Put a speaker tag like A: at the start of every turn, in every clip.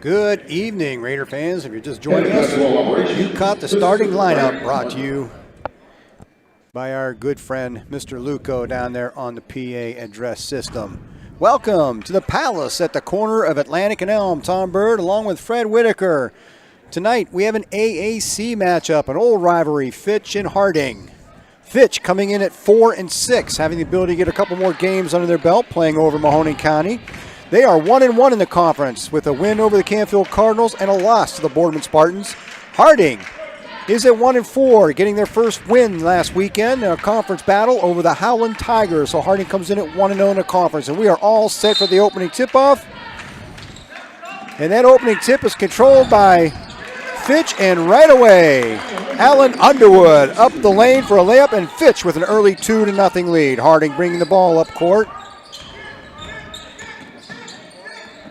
A: Good evening, Raider fans. If you're just joining us, you caught the starting lineup brought to you by our good friend, Mr. Luco, down there on the PA address system. Welcome to the Palace at the corner of Atlantic and Elm. Tom Bird along with Fred Whitaker. Tonight we have an AAC matchup, an old rivalry, Fitch and Harding. Fitch coming in at 4-6, having the ability to get a couple more games under their belt, playing over Mahoning County. They are 1-1 in the conference with a win over the Canfield Cardinals and a loss to the Boardman Spartans. Harding is at 1-4, getting their first win last weekend in a conference battle over the Howland Tigers. So Harding comes in at 1-0 in the conference, and we are all set for the opening tip-off. And that opening tip is controlled by Fitch, and right away, Alan Underwood up the lane for a layup, and Fitch with an early 2-0 lead. Harding bringing the ball up court.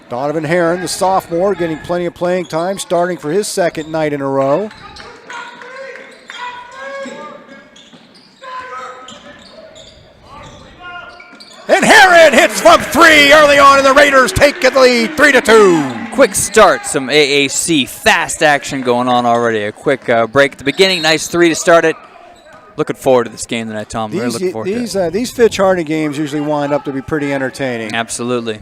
A: Donovan Heron, the sophomore, getting plenty of playing time, starting for his second night in a row. And Heron hits from three early on, and the Raiders take the lead 3-2.
B: Quick start, some AAC fast action going on already. A quick break at the beginning, nice three to start it. Looking forward to this game tonight, Tom. Really looking forward to it.
A: These Fitch Harding games usually wind up to be pretty entertaining.
B: Absolutely.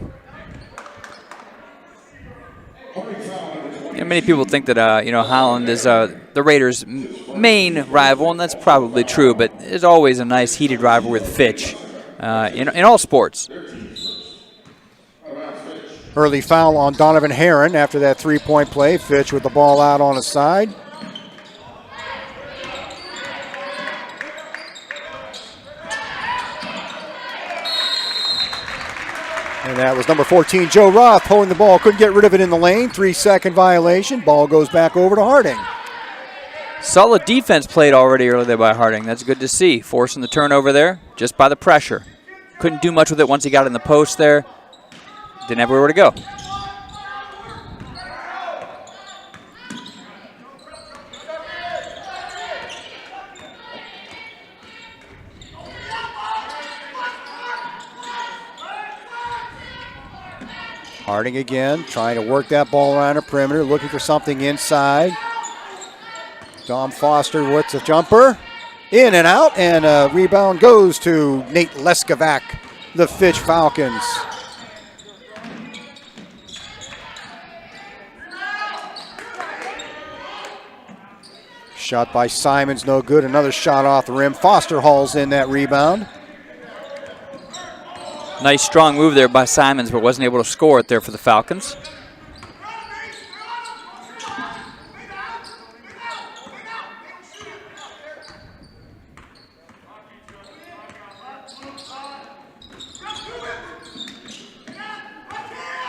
B: Many people think that Howland is the Raiders' main rival, and that's probably true. But it's always a nice heated rivalry with Fitch in all sports.
A: Early foul on Donovan Heron after that three-point play. Fitch with the ball out on his side. And that was number 14, Joe Roth, holding the ball. Couldn't get rid of it in the lane. 3-second violation. Ball goes back over to Harding.
B: Solid defense played already early there by Harding. That's good to see. Forcing the turnover there just by the pressure. Couldn't do much with it once he got in the post there. Didn't have anywhere to go.
A: Harding again, trying to work that ball around the perimeter, looking for something inside. Dom Foster with the jumper. In and out, and a rebound goes to Nate Leskovac, the Fitch Falcons. Shot by Simons, no good. Another shot off the rim. Foster hauls in that rebound.
B: Nice strong move there by Simons, but wasn't able to score it there for the Falcons.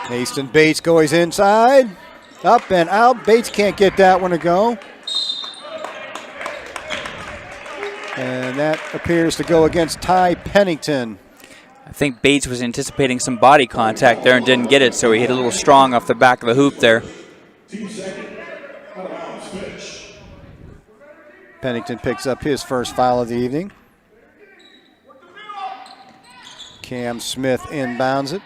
A: Mason Bates goes inside. Up and out. Bates can't get that one to go. And that appears to go against Ty Pennington.
B: I think Bates was anticipating some body contact there and didn't get it, so he hit a little strong off the back of the hoop there.
A: Pennington picks up his first foul of the evening. Cam Smith inbounds it.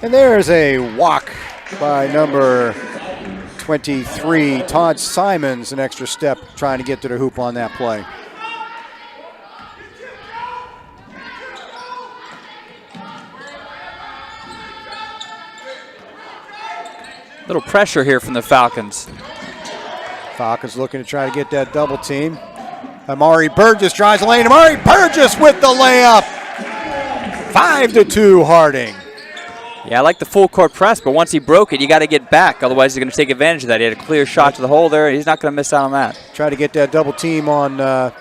A: And there's a walk by number 23, Todd Simons, an extra step trying to get to the hoop on that play.
B: Little pressure here from the Falcons.
A: Falcons looking to try to get that double team. Amari Burgess drives the lane. Amari Burgess with the layup. 5-2 Harding.
B: Yeah, I like the full court press, but once he broke it, you got to get back. Otherwise, he's going to take advantage of that. He had a clear shot to the hole there. He's not going to miss out on that.
A: Try to get that double team on that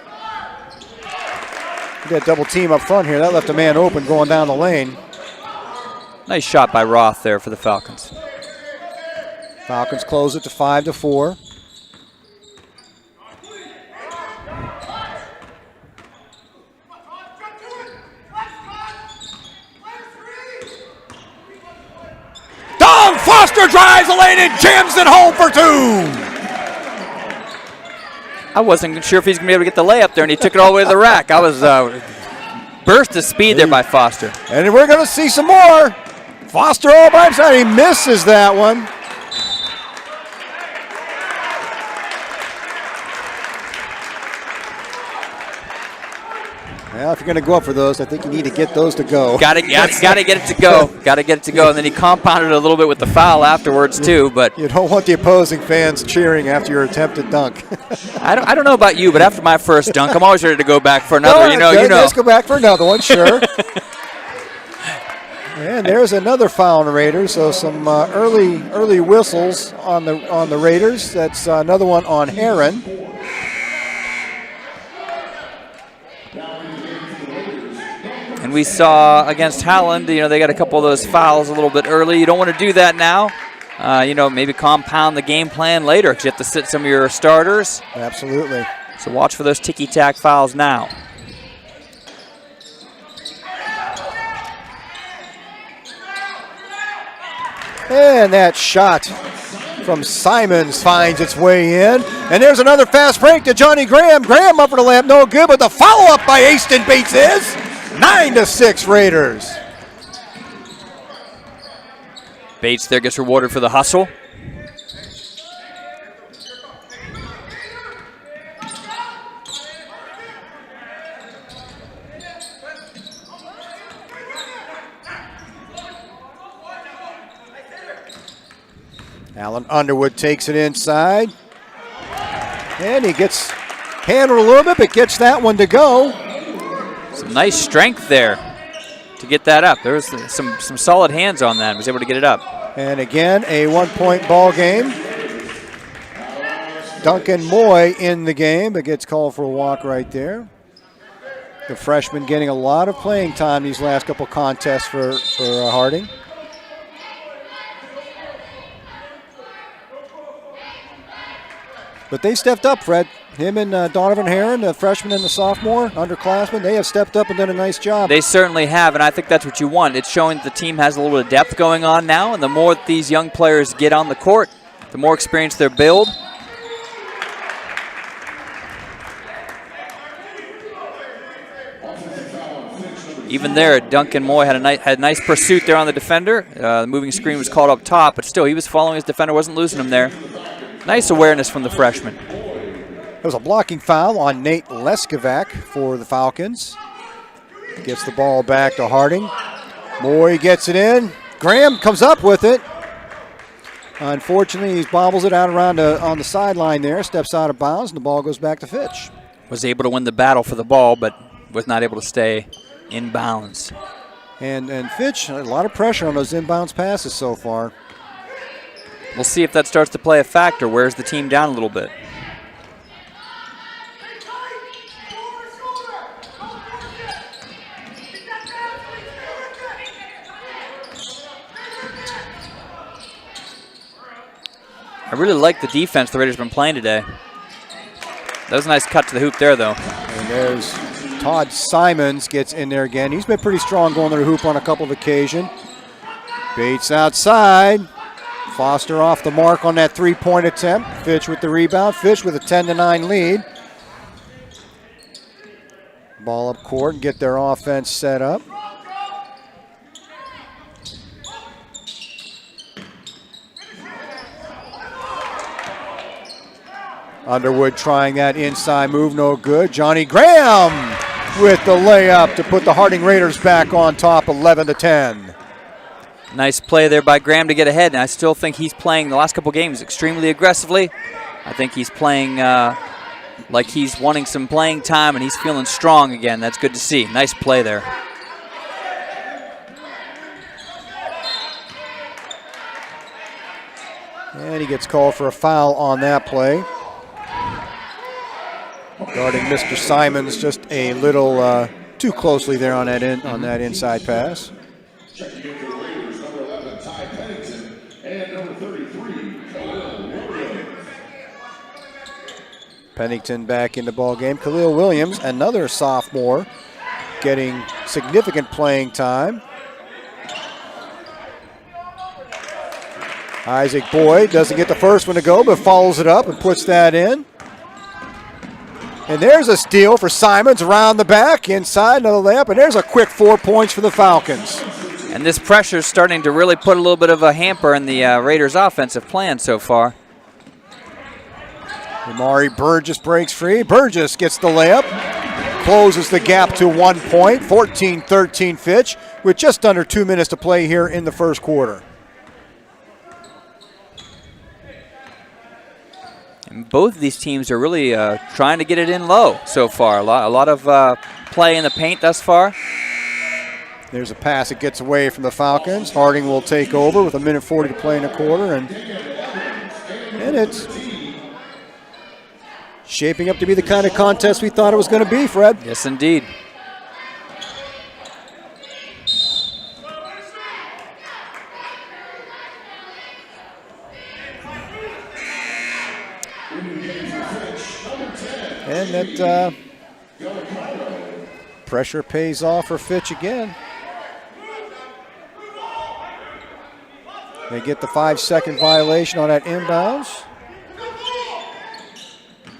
A: double team up front here. That left a man open going down the lane.
B: Nice shot by Roth there for the Falcons.
A: Falcons close it to 5-4. Foster drives the lane and jams it home for two.
B: I wasn't sure if he's going to be able to get the layup there, and he took it all the way to the rack. I was burst of speed there by Foster.
A: And we're going to see some more. Foster all by himself. He misses that one. Well, if you're going to go up for those, I think you need to get those to go.
B: Got to get it to go. Got to get it to go. And then he compounded a little bit with the foul afterwards too. But
A: you don't want the opposing fans cheering after your attempted dunk.
B: I don't know about you, but after my first dunk, I'm always ready to go back for another.
A: No, let's go back for another one, sure. And there's another foul on the Raiders. So some early whistles on the Raiders. That's another one on Heron.
B: And we saw against Howland, they got a couple of those fouls a little bit early. You don't want to do that now. Maybe compound the game plan later because you have to sit some of your starters.
A: Absolutely.
B: So watch for those ticky-tack fouls now.
A: And that shot from Simons finds its way in. And there's another fast break to Johnny Graham. Graham up for the layup, no good, but the follow-up by Aston Bates is 9-6 Raiders.
B: Bates there gets rewarded for the hustle.
A: Alan Underwood takes it inside. And he gets handled a little bit, but gets that one to go.
B: Some nice strength there to get that up. There was some solid hands on that. Was able to get it up.
A: And again, a 1-point ball game. Duncan Moy in the game, but gets called for a walk right there. The freshman getting a lot of playing time these last couple contests for Harding. But they stepped up, Fred. Him and Donovan Heron, the freshman and the sophomore, underclassmen, they have stepped up and done a nice job.
B: They certainly have, and I think that's what you want. It's showing that the team has a little bit of depth going on now, and the more that these young players get on the court, the more experience they build. Even there, Duncan Moy had a nice pursuit there on the defender. The moving screen was called up top, but still he was following his defender, wasn't losing him there. Nice awareness from the freshman.
A: There was a blocking foul on Nate Leskovac for the Falcons. Gets the ball back to Harding. Moy gets it in. Graham comes up with it. Unfortunately, he bobbles it out around on the sideline there, steps out of bounds, and the ball goes back to Fitch.
B: Was able to win the battle for the ball, but was not able to stay in bounds.
A: And Fitch, a lot of pressure on those inbounds passes so far.
B: We'll see if that starts to play a factor. Wears the team down a little bit. I really like the defense the Raiders have been playing today. That was a nice cut to the hoop there, though.
A: And there's Todd Simons gets in there again. He's been pretty strong going to the hoop on a couple of occasions. Bates outside. Foster off the mark on that three-point attempt. Fitch with the rebound. Fitch with a 10-9 lead. Ball up court and get their offense set up. Underwood trying that inside move, no good. Johnny Graham with the layup to put the Harding Raiders back on top, 11-10.
B: Nice play there by Graham to get ahead, and I still think he's playing the last couple games extremely aggressively. I think he's playing like he's wanting some playing time, and he's feeling strong again. That's good to see. Nice play there.
A: And he gets called for a foul on that play. Guarding Mr. Simons just a little too closely there on that inside pass. Pennington back in the ball game. Khalil Williams, another sophomore, getting significant playing time. Isaac Boyd doesn't get the first one to go, but follows it up and puts that in. And there's a steal for Simons around the back, inside, another layup, and there's a quick 4 points for the Falcons.
B: And this pressure is starting to really put a little bit of a hamper in the Raiders' offensive plan so far.
A: Amari Burgess breaks free. Burgess gets the layup, closes the gap to 1 point, 14-13 Fitch, with just under 2 minutes to play here in the first quarter.
B: And both of these teams are really trying to get it in low so far. A lot of play in the paint thus far.
A: There's a pass that gets away from the Falcons. Harding will take over with 1:40 to play in the quarter, and it's shaping up to be the kind of contest we thought it was going to be, Fred.
B: Yes, indeed.
A: And that pressure pays off for Fitch again. They get the 5-second violation on that inbounds.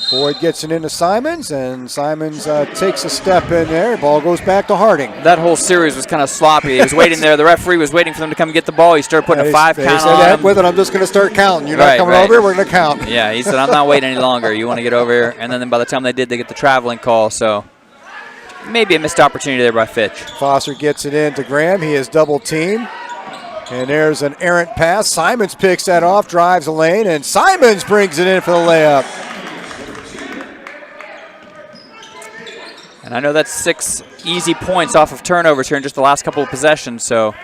A: Boyd gets it into Simons, and Simons takes a step in there. Ball goes back to Harding.
B: That whole series was kind of sloppy. He was waiting there. The referee was waiting for them to come get the ball. He started putting a 5 count on him.
A: With it, I'm just going to start counting. You're not coming over here, we're going to count.
B: Yeah, he said, I'm not waiting any longer. You want to get over here. And then by the time they did, they get the traveling call. So maybe a missed opportunity there by Fitch.
A: Foster gets it in to Graham. He is double teamed. And there's an errant pass. Simons picks that off, drives the lane, and Simons brings it in for the layup.
B: And I know that's 6 easy points off of turnovers here in just the last couple of possessions, so.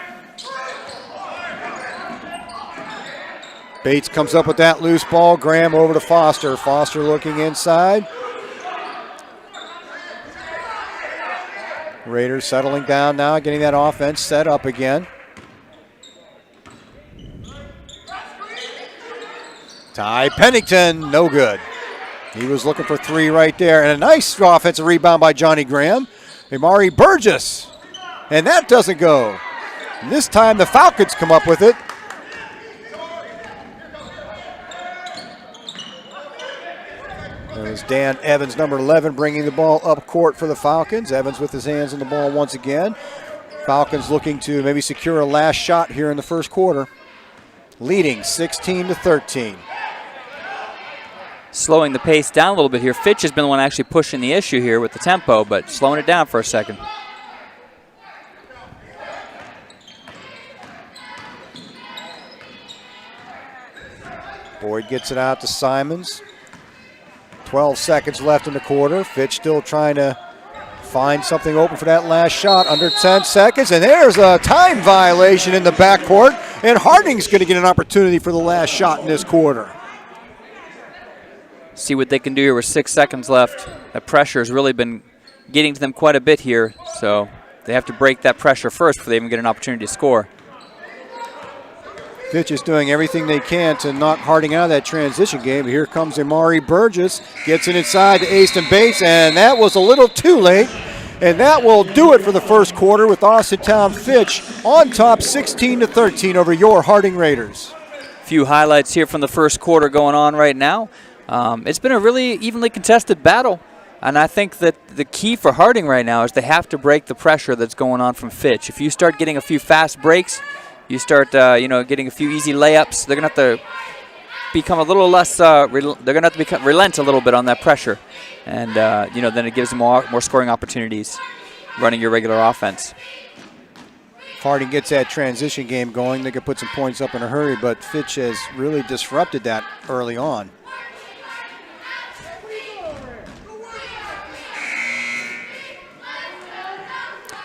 A: Bates comes up with that loose ball. Graham over to Foster. Foster looking inside. Raiders settling down now, getting that offense set up again. Ty Pennington, no good. He was looking for 3 right there. And a nice offensive rebound by Johnny Graham. Amari Burgess. And that doesn't go. And this time the Falcons come up with it. There's Dan Evans, number 11, bringing the ball up court for the Falcons. Evans with his hands on the ball once again. Falcons looking to maybe secure a last shot here in the first quarter. Leading 16-13.
B: Slowing the pace down a little bit here. Fitch has been the one actually pushing the issue here with the tempo, but slowing it down for a second.
A: Boyd gets it out to Simons. 12 seconds left in the quarter. Fitch still trying to find something open for that last shot. Under 10 seconds, and there's a time violation in the backcourt, and Harding's going to get an opportunity for the last shot in this quarter.
B: See what they can do here with 6 seconds left. That pressure has really been getting to them quite a bit here, so they have to break that pressure first before they even get an opportunity to score.
A: Fitch is doing everything they can to knock Harding out of that transition game. Here comes Amari Burgess, gets it inside to Aston Bates, and that was a little too late. And that will do it for the first quarter with Austintown Fitch on top 16-13 over your Harding Raiders.
B: A few highlights here from the first quarter going on right now. It's been a really evenly contested battle, and I think that the key for Harding right now is they have to break the pressure that's going on from Fitch. If you start getting a few fast breaks, you start getting a few easy layups, they're going to have to become a little less, they're going to have to relent a little bit on that pressure, and then it gives them more scoring opportunities running your regular offense.
A: If Harding gets that transition game going, they could put some points up in a hurry, but Fitch has really disrupted that early on.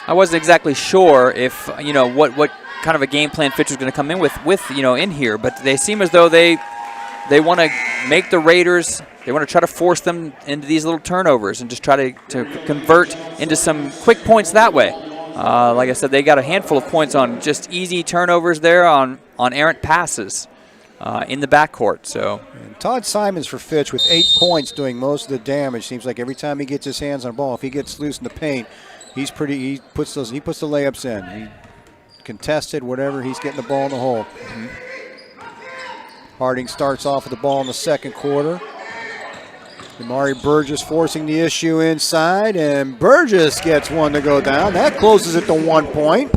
B: I wasn't exactly sure if, what kind of a game plan Fitch was going to come in with in here, but they seem as though they want to make the Raiders, they want to try to force them into these little turnovers and just try to convert into some quick points that way. Like I said, they got a handful of points on just easy turnovers there on errant passes in the backcourt. So
A: and Todd Simons for Fitch with 8 points doing most of the damage. Seems like every time he gets his hands on the ball, if he gets loose in the paint, he puts the layups in. He contested whatever, he's getting the ball in the hole. Harding starts off with the ball in the second quarter. Amari Burgess forcing the issue inside, and Burgess gets one to go down. That closes it to 1 point.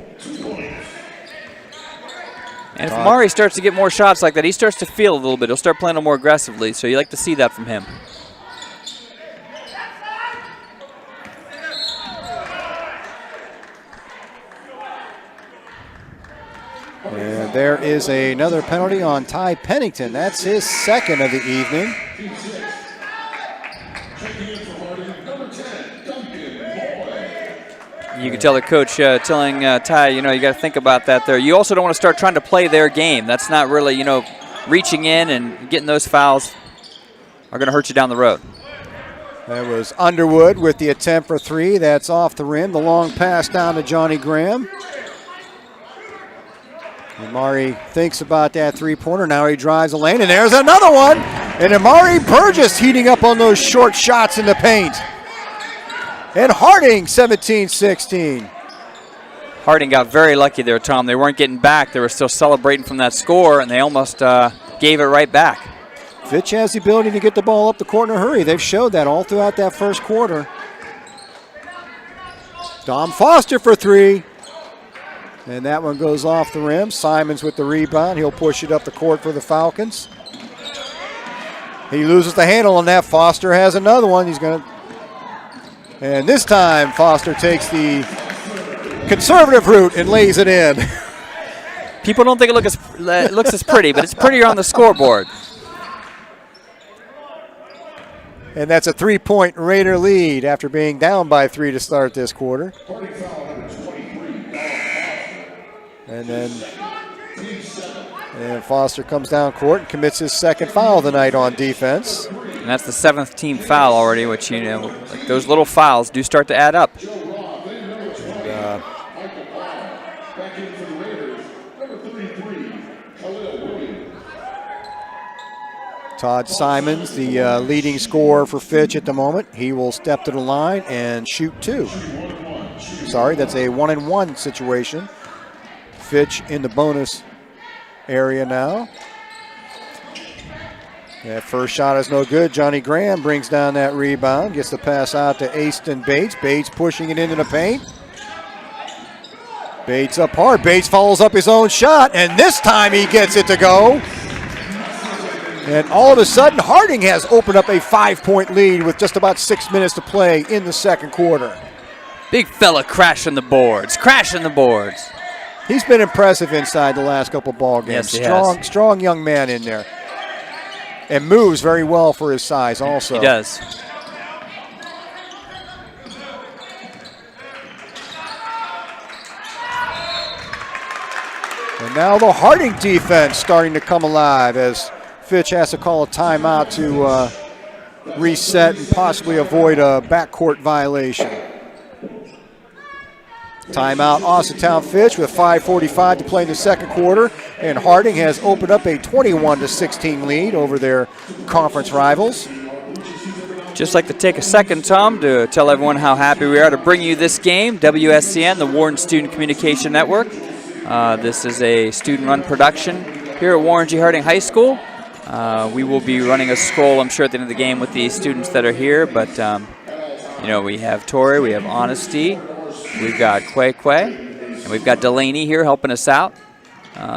B: And if Amari starts to get more shots like that, he starts to feel a little bit. He'll start playing a little more aggressively, so you like to see that from him.
A: And there is another penalty on Ty Pennington. That's his second of the evening.
B: You can tell the coach telling Ty, you got to think about that there. You also don't want to start trying to play their game. That's not really, reaching in and getting those fouls are going to hurt you down the road.
A: That was Underwood with the attempt for three. That's off the rim. The long pass down to Johnny Graham. Amari thinks about that three-pointer. Now he drives the lane, and there's another one. And Amari Burgess heating up on those short shots in the paint. And Harding, 17-16.
B: Harding got very lucky there, Tom. They weren't getting back. They were still celebrating from that score, and they almost gave it right back.
A: Fitch has the ability to get the ball up the court in a hurry. They've showed that all throughout that first quarter. Dom Foster for three. And that one goes off the rim. Simons with the rebound. He'll push it up the court for the Falcons. He loses the handle on that. Foster has another one. He's going to... And this time, Foster takes the conservative route and lays it in.
B: People don't think it looks as pretty, but it's prettier on the scoreboard.
A: And that's a three-point Raider lead after being down by three to start this quarter. And then Foster comes down court and commits his second foul of the night on defense.
B: And that's the seventh team foul already, which, like those little fouls do start to add up.
A: And, Todd Simons, the leading scorer for Fitch at the moment. He will step to the line and shoot two. Sorry, that's a 1-and-1 situation. Fitch in the bonus area now. That first shot is no good. Johnny Graham brings down that rebound, gets the pass out to Aston Bates. Bates pushing it into the paint. Bates up hard. Bates follows up his own shot, and this time he gets it to go. And all of a sudden, Harding has opened up a 5-point lead with just about 6 minutes to play in the second quarter.
B: Big fella crashing the boards,
A: He's been impressive inside the last couple ball games.
B: Yes,
A: strong young man in there. And moves very well for his size also.
B: He does.
A: And now the Harding defense starting to come alive as Fitch has to call a timeout to reset and possibly avoid a backcourt violation. Timeout, Austintown Fitch with 5:45 to play in the second quarter. And Harding has opened up a 21-16 lead over their conference rivals.
B: Just like to take a second, Tom, to tell everyone how happy we are to bring you this game. WSCN, the Warren Student Communication Network. This is a student-run production here at Warren G. Harding High School. We will be running a scroll, I'm sure, at the end of the game with the students that are here. But, we have Tori, we have Honesty, we've got Quay, and we've got Delaney here helping us out.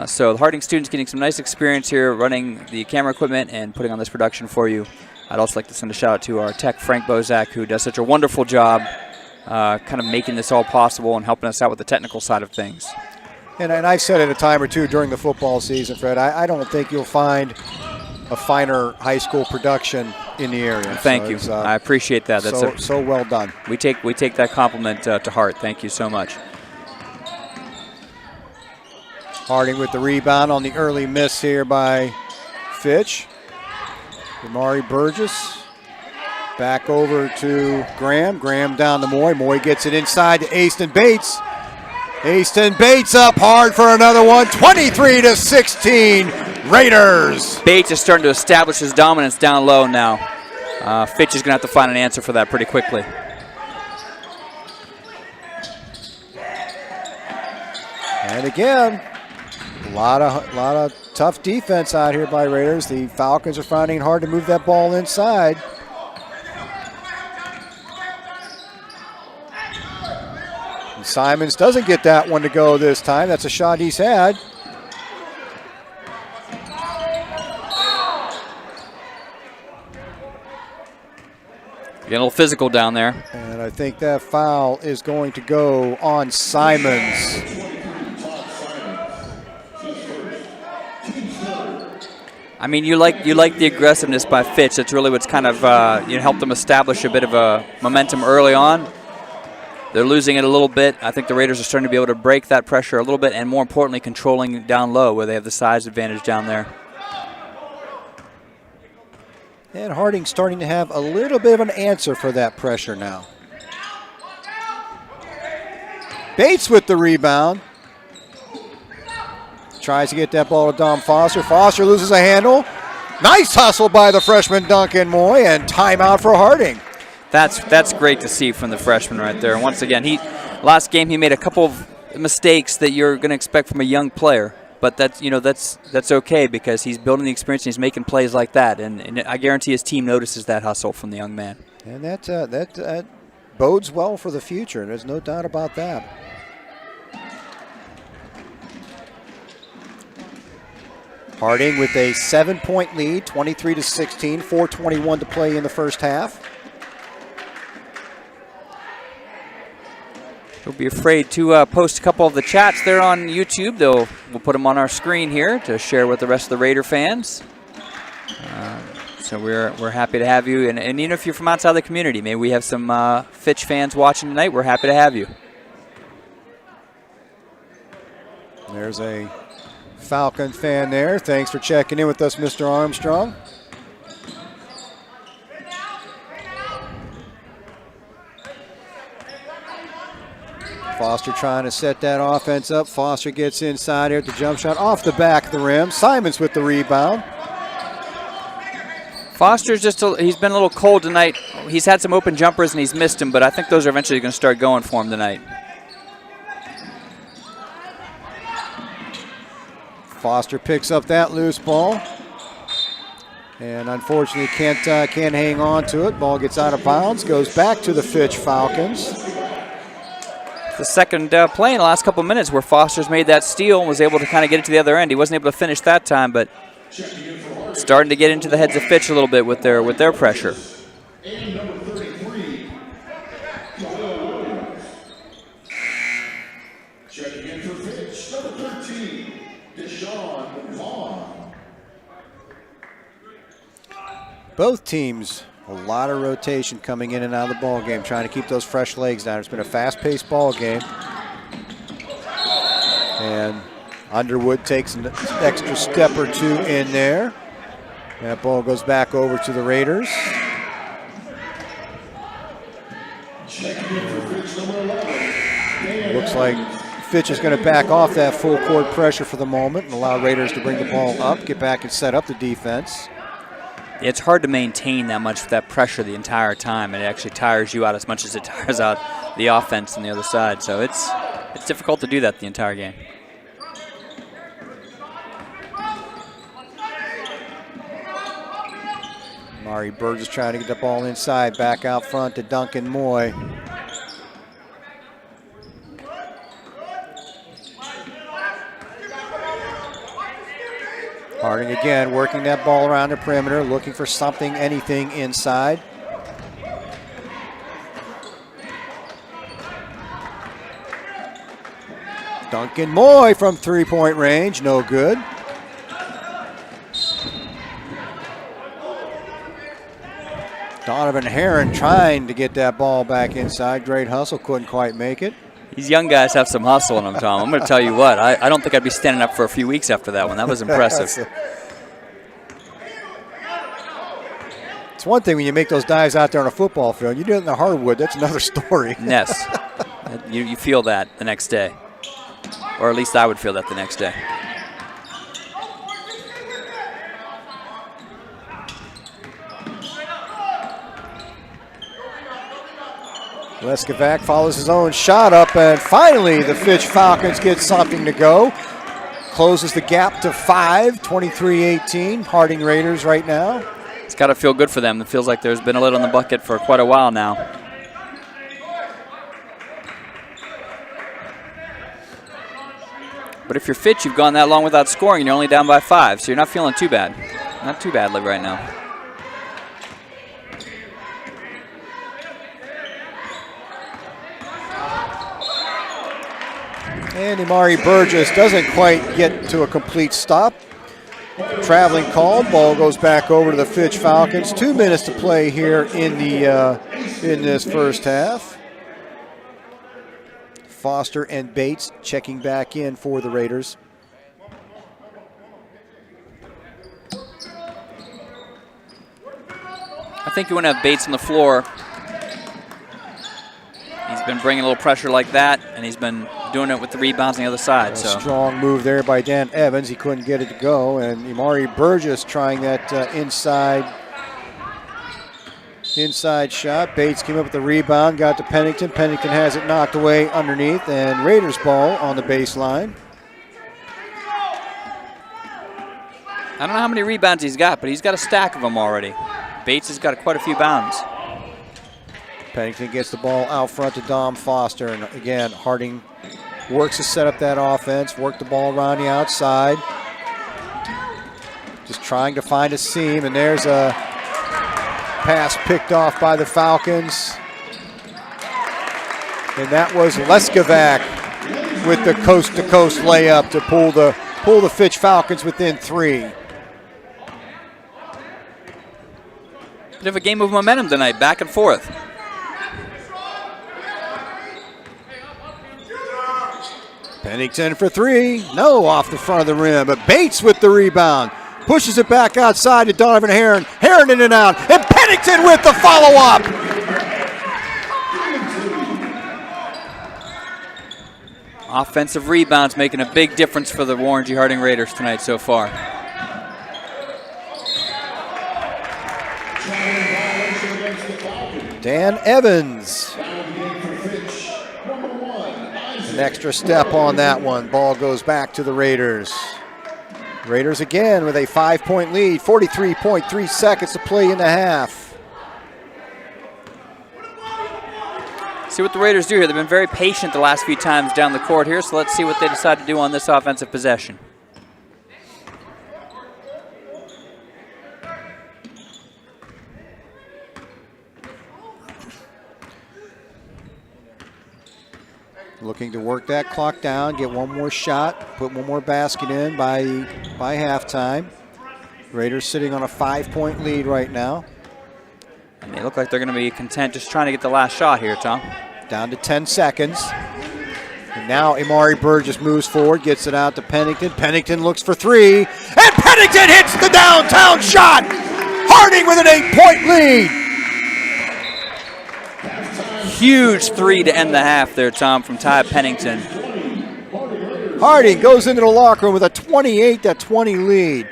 B: So the Harding students getting some nice experience here running the camera equipment and putting on this production for you. I'd also like to send a shout out to our tech, Frank Bozak, who does such a wonderful job kind of making this all possible and helping us out with the technical side of things.
A: And I've said it a time or two during the football season, Fred, I don't think you'll find a finer high school production in the area.
B: Thank you. I appreciate that. That's
A: so well done.
B: We take that compliment to heart. Thank you so much.
A: Harding with the rebound on the early miss here by Fitch. Amari Burgess back over to Graham. Graham down to Moy. Moy gets it inside to Aston Bates. Aston Bates up hard for another one. 23-16 Raiders.
B: Bates is starting to establish his dominance down low now. Fitch is going to have to find an answer for that pretty quickly.
A: And again, a lot of tough defense out here by Raiders. The Falcons are finding it hard to move that ball inside. And Simons doesn't get that one to go this time. That's a shot he's had.
B: Getting a little physical down there.
A: And I think that foul is going to go on Simons.
B: I mean, you like the aggressiveness by Fitch. That's really what's kind of helped them establish a bit of a momentum early on. They're losing it a little bit. I think the Raiders are starting to be able to break that pressure a little bit, and more importantly, controlling down low where they have the size advantage down there.
A: And Harding's starting to have a little bit of an answer for that pressure now. Bates with the rebound. Tries to get that ball to Dom Foster. Foster loses a handle. Nice hustle by the freshman Duncan Moy, and timeout for Harding.
B: That's great to see from the freshman right there. Once again, last game he made a couple of mistakes that you're going to expect from a young player. But that's okay because he's building the experience and he's making plays like that. And I guarantee his team notices that hustle from the young man.
A: And that bodes well for the future. There's no doubt about that. Harding with a 7-point lead, 23-16, 4:21 to play in the first half.
B: Don't be afraid to post a couple of the chats there on YouTube. We'll put them on our screen here to share with the rest of the Raider fans. So we're happy to have you. And even if you're from outside the community, maybe we have some Fitch fans watching tonight. We're happy to have you.
A: There's a Falcon fan there. Thanks for checking in with us, Mr. Armstrong. Foster trying to set that offense up. Foster gets inside here at the jump shot off the back of the rim. Simons with the rebound.
B: Foster's he's been a little cold tonight. He's had some open jumpers and he's missed them, but I think those are eventually going to start going for him tonight.
A: Foster picks up that loose ball. And unfortunately can't hang on to it. Ball gets out of bounds, goes back to the Fitch Falcons.
B: The second play in the last couple of minutes where Foster's made that steal and was able to kind of get it to the other end. He wasn't able to finish that time, but starting to get into the heads of Fitch a little bit with their pressure.
A: Both teams, a lot of rotation coming in and out of the ball game, trying to keep those fresh legs down. It's been a fast-paced ball game. And Underwood takes an extra step or two in there. That ball goes back over to the Raiders. Looks like Fitch is going to back off that full court pressure for the moment and allow Raiders to bring the ball up, get back and set up the defense.
B: It's hard to maintain that pressure the entire time. It actually tires you out as much as it tires out the offense on the other side. So it's difficult to do that the entire game.
A: Mari Burgess trying to get the ball inside, back out front to Duncan Moy. Harding again working that ball around the perimeter, looking for something, anything inside. Duncan Moy from three-point range, no good. Donovan Herron trying to get that ball back inside. Great hustle, couldn't quite make it.
B: These young guys have some hustle in them, Tom. I'm going to tell you what, I don't think I'd be standing up for a few weeks after that one. That was impressive.
A: It's one thing when you make those dives out there on a football field. You do it in the hardwood, that's another story.
B: Yes. You feel that the next day. Or at least I would feel that the next day.
A: Leskovac follows his own shot up, and finally the Fitch Falcons get something to go. Closes the gap to 5, 23-18. Harding Raiders right now.
B: It's got to feel good for them. It feels like there's been a lid on the bucket for quite a while now. But if you're Fitch, you've gone that long without scoring, and you're only down by 5, so you're not feeling too bad. Not too badly right now.
A: And Imari Burgess doesn't quite get to a complete stop. Traveling call, ball goes back over to the Fitch Falcons. 2 minutes to play here in this first half. Foster and Bates checking back in for the Raiders.
B: I think you want to have Bates on the floor. He's been bringing a little pressure like that, and he's been doing it with the rebounds on the other side. So
A: strong move there by Dan Evans. He couldn't get it to go, and Imari Burgess trying that inside shot. Bates came up with the rebound, got to Pennington. Pennington has it knocked away underneath, and Raiders ball on the baseline.
B: I don't know how many rebounds he's got, but he's got a stack of them already. Bates has got quite a few bounds.
A: Pennington gets the ball out front to Dom Foster, and again, Harding works to set up that offense, work the ball around the outside. Just trying to find a seam, and there's a pass picked off by the Falcons. And that was Leskovac with the coast-to-coast layup to pull the Fitch Falcons within 3.
B: Bit of a game of momentum tonight, back and forth.
A: Pennington for 3. No, off the front of the rim, but Bates with the rebound. Pushes it back outside to Donovan Heron. Heron in and out, and Pennington with the follow-up.
B: Offensive rebounds making a big difference for the Warren G. Harding Raiders tonight so far.
A: Dan Evans. An extra step on that one. Ball goes back to the Raiders. Raiders again with a 5-point lead. 43.3 seconds to play in the half.
B: See what the Raiders do here. They've been very patient the last few times down the court here, so let's see what they decide to do on this offensive possession.
A: Looking to work that clock down, get one more shot, put one more basket in by halftime. Raiders sitting on a 5-point lead right now.
B: And they look like they're going to be content just trying to get the last shot here, Tom.
A: Down to 10 seconds. And now Imari Burgess moves forward, gets it out to Pennington. Pennington looks for 3, and Pennington hits the downtown shot! Harding with an 8-point lead!
B: Huge 3 to end the half there, Tom, from Ty Pennington.
A: Harding goes into the locker room with a 28-20 lead.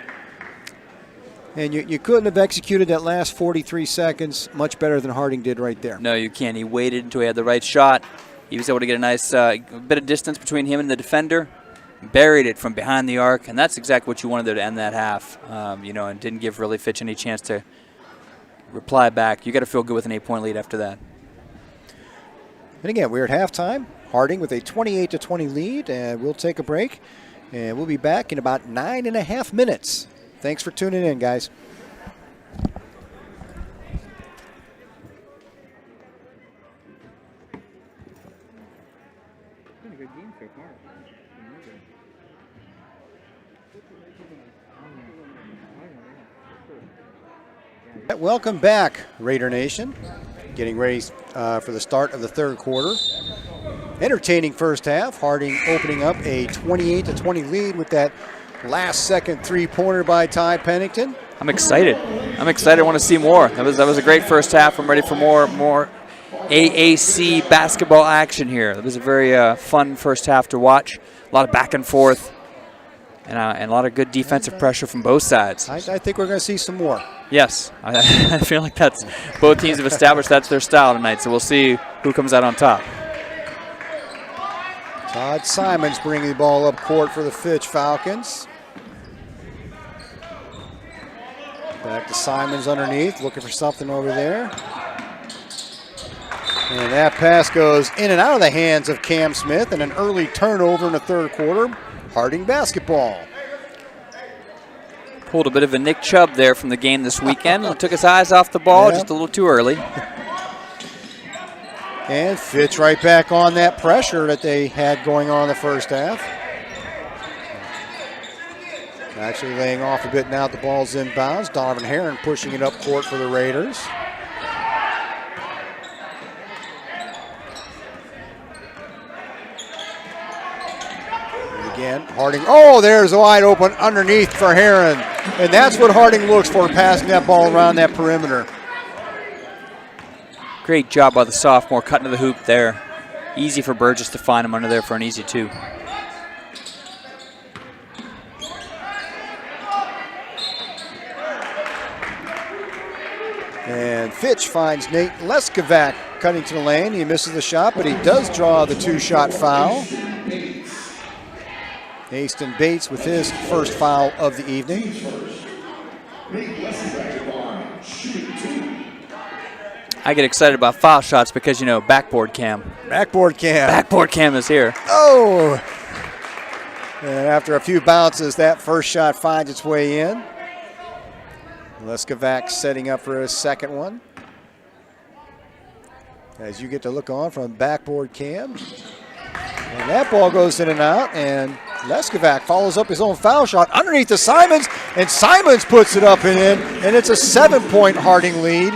A: And you couldn't have executed that last 43 seconds much better than Harding did right there.
B: No, you can't. He waited until he had the right shot. He was able to get a nice bit of distance between him and the defender. Buried it from behind the arc, and that's exactly what you wanted there to end that half. And didn't give really Fitch any chance to reply back. You got to feel good with an 8-point lead after that.
A: And again, we're at halftime. Harding with a 28-20 lead, and we'll take a break. And we'll be back in about 9.5 minutes. Thanks for tuning in, guys. Welcome back, Raider Nation. Getting ready for the start of the third quarter. Entertaining first half. Harding opening up a 28-20 lead with that last-second three-pointer by Ty Pennington.
B: I'm excited. I want to see more. That was a great first half. I'm ready for more AAC basketball action here. It was a very fun first half to watch. A lot of back and forth, and a lot of good defensive pressure from both sides.
A: I think we're going to see some more.
B: Yes, I feel like that's both teams have established that's their style tonight. So we'll see who comes out on top.
A: Todd Simons bringing the ball up court for the Fitch Falcons. Back to Simons underneath, looking for something over there. And that pass goes in and out of the hands of Cam Smith, and an early turnover in the third quarter. Harding basketball.
B: Pulled a bit of a Nick Chubb there from the game this weekend. Took his eyes off the ball just a little too early.
A: And Fitch right back on that pressure that they had going on in the first half. Actually laying off a bit now. The ball's inbounds. Donovan Herron pushing it up court for the Raiders. And again, Harding. Oh, there's a wide open underneath for Herron. And that's what Harding looks for, passing that ball around that perimeter.
B: Great job by the sophomore cutting to the hoop there. Easy for Burgess to find him under there for an easy two.
A: And Fitch finds Nate Leskovac cutting to the lane. He misses the shot, but he does draw the two-shot foul. Aston Bates with his first foul of the evening.
B: I get excited about foul shots because, you know, backboard cam.
A: Backboard cam.
B: Backboard cam is here.
A: Oh! And after a few bounces, that first shot finds its way in. Leskovac setting up for his second one. As you get to look on from backboard cam. And that ball goes in and out, and Leskovac follows up his own foul shot underneath to Simons, and Simons puts it up and in, and it's a 7-point Harding lead.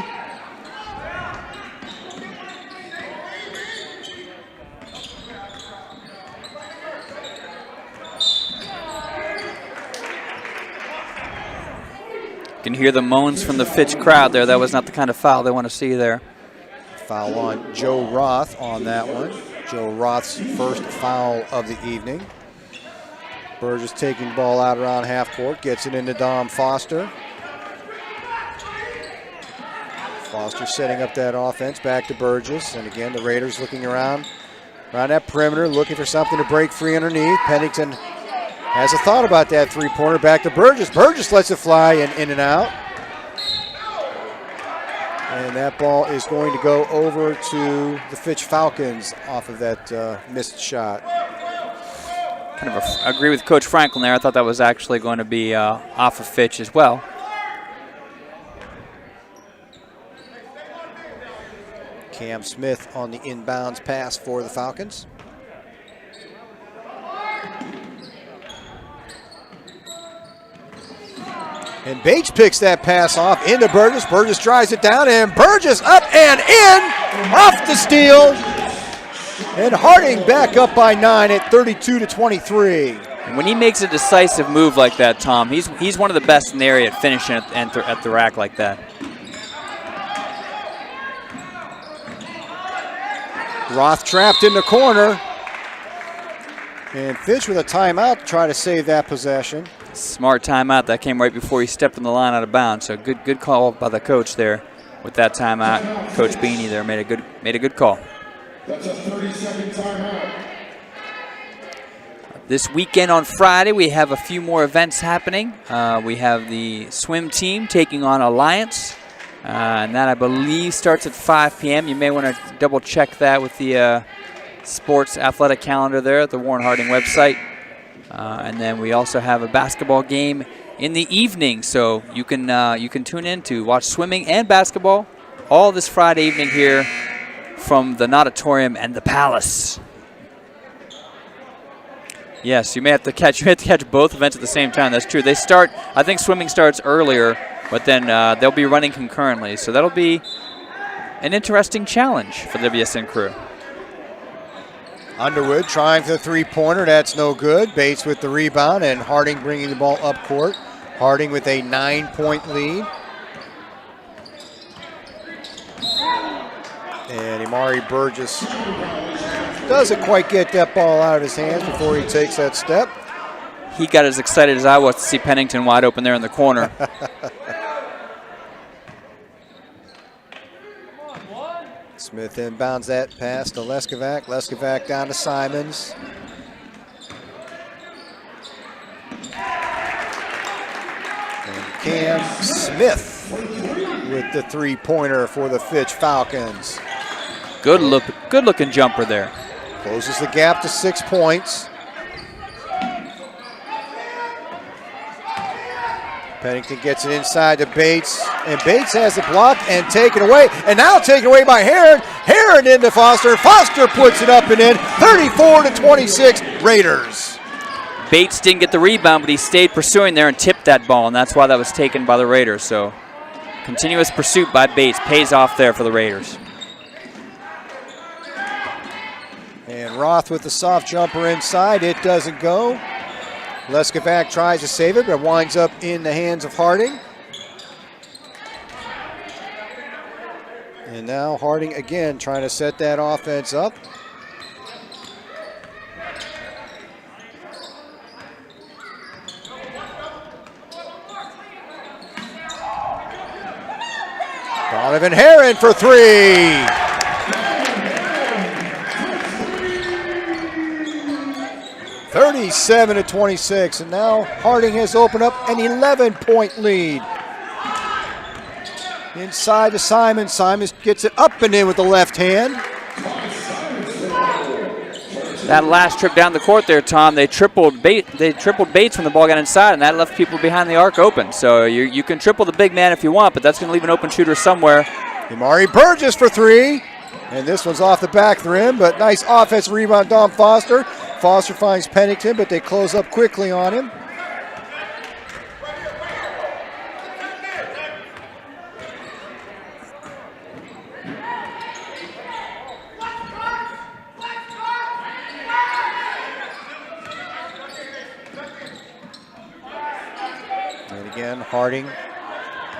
B: You can hear the moans from the Fitch crowd there. That was not the kind of foul they want to see there.
A: Foul on Joe Roth on that one. Joe Roth's first foul of the evening. Burgess taking the ball out around half court, gets it into Dom Foster. Foster setting up that offense, back to Burgess. And again, the Raiders looking around that perimeter, looking for something to break free underneath. Pennington has a thought about that three-pointer, back to Burgess. Burgess lets it fly and in and out. And that ball is going to go over to the Fitch Falcons off of that missed shot.
B: Kind of agree with Coach Franklin there. I thought that was actually going to be off of Fitch as well.
A: Cam Smith on the inbounds pass for the Falcons. And Bates picks that pass off into Burgess. Burgess drives it down, and Burgess up and in, off the steal. And Harding back up by 9 at 32-23.
B: And when he makes a decisive move like that, Tom, he's one of the best in the area at finishing at the rack like that.
A: Roth trapped in the corner. And Fitch with a timeout to try to save that possession.
B: Smart timeout. That came right before he stepped on the line out of bounds. So good call by the coach there with that timeout. Coach Beanie there made a good call.
C: That's a 30-second timeout.
B: This weekend on Friday, we have a few more events happening. We have the swim team taking on Alliance. And that, I believe, starts at 5 p.m. You may want to double check that with the sports athletic calendar there at the Warren Harding website. And then we also have a basketball game in the evening, so you can tune in to watch swimming and basketball all this Friday evening here from the Nauditorium and the Palace. Yes, you may have to catch both events at the same time. That's true. They start. I think swimming starts earlier, but then they'll be running concurrently. So that'll be an interesting challenge for the WSN crew.
A: Underwood trying for the three-pointer. That's no good. Bates with the rebound, and Harding bringing the ball up court. Harding with a 9-point lead. And Amari Burgess doesn't quite get that ball out of his hands before he takes that step.
B: He got as excited as I was to see Pennington wide open there in the corner.
A: Smith inbounds that pass to Leskovac. Leskovac down to Simons. And Cam Smith with the three-pointer for the Fitch Falcons.
B: Good looking jumper there.
A: Closes the gap to 6 points. Pennington gets it inside to Bates, and Bates has it blocked and taken away, and now taken away by Heron. Heron into Foster. Foster puts it up and in. 34-26 Raiders.
B: Bates didn't get the rebound, but he stayed pursuing there and tipped that ball, and that's why that was taken by the Raiders. So continuous pursuit by Bates pays off there for the Raiders.
A: And Roth with the soft jumper inside. It doesn't go. Leskovac tries to save it, but winds up in the hands of Harding. And now Harding again trying to set that offense up. Donovan Heron for three. (37-26), and now Harding has opened up an 11-point lead. Inside to Simon. Simon gets it up and in with the left hand.
B: That last trip down the court there, Tom, they tripled Bates when the ball got inside, and that left people behind the arc open. So you can triple the big man if you want, but that's going to leave an open shooter somewhere.
A: Imari Burgess for three, and this one's off the back of the rim, but nice offensive rebound, Dom Foster. Foster finds Pennington, but they close up quickly on him. And again, Harding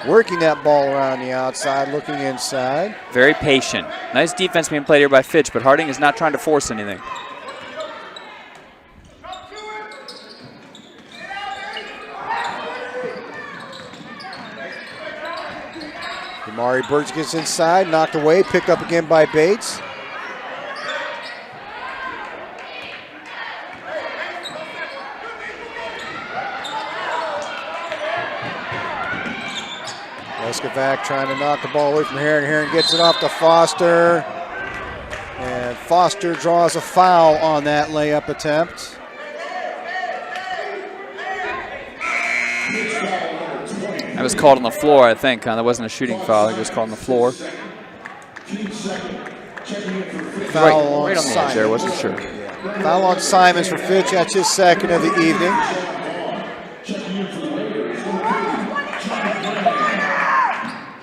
A: working that ball around the outside, looking inside.
B: Very patient. Nice defense being played here by Fitch, but Harding is not trying to force anything.
A: Imari Burgess gets inside, knocked away, picked up again by Bates. Leskovac trying to knock the ball away from Heron. Heron gets it off to Foster. And Foster draws a foul on that layup attempt.
B: That was called on the floor, I think. That wasn't a shooting foul. I think it was called on the floor.
A: Foul
B: right on the edge there, wasn't sure.
A: Yeah. Foul on Simons for Fitch. That's his second of the evening.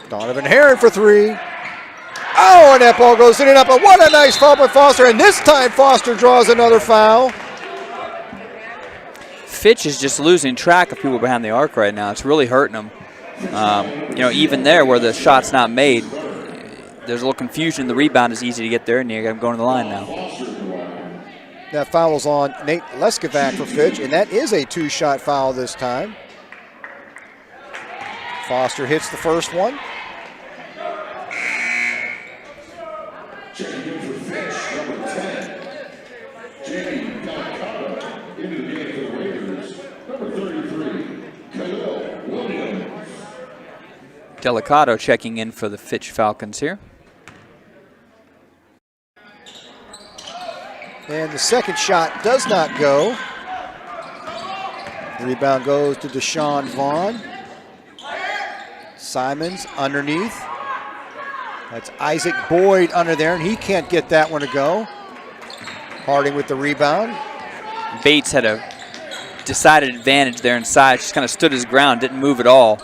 A: Donovan Heron for three. Oh, and that ball goes in and up. But what a nice foul by Foster. And this time Foster draws another foul.
B: Fitch is just losing track of people behind the arc right now. It's really hurting him. Even there where the shot's not made, there's a little confusion. The rebound is easy to get there, and you got him going to the line now.
A: That foul's on Nate Leskovac for Fitch, and that is a two-shot foul this time. Foster hits the first one.
C: Checking in for Fitch, number 10. Jamie Delicado into the game for the Raiders. Number 33, Khalil Williams.
B: Delicado checking in for the Fitch Falcons here.
A: And the second shot does not go. The rebound goes to Deshaun Vaughn. Simons underneath. That's Isaac Boyd under there, and he can't get that one to go. Harding with the rebound.
B: Bates had a decided advantage there inside. Just kind of stood his ground, didn't move at all.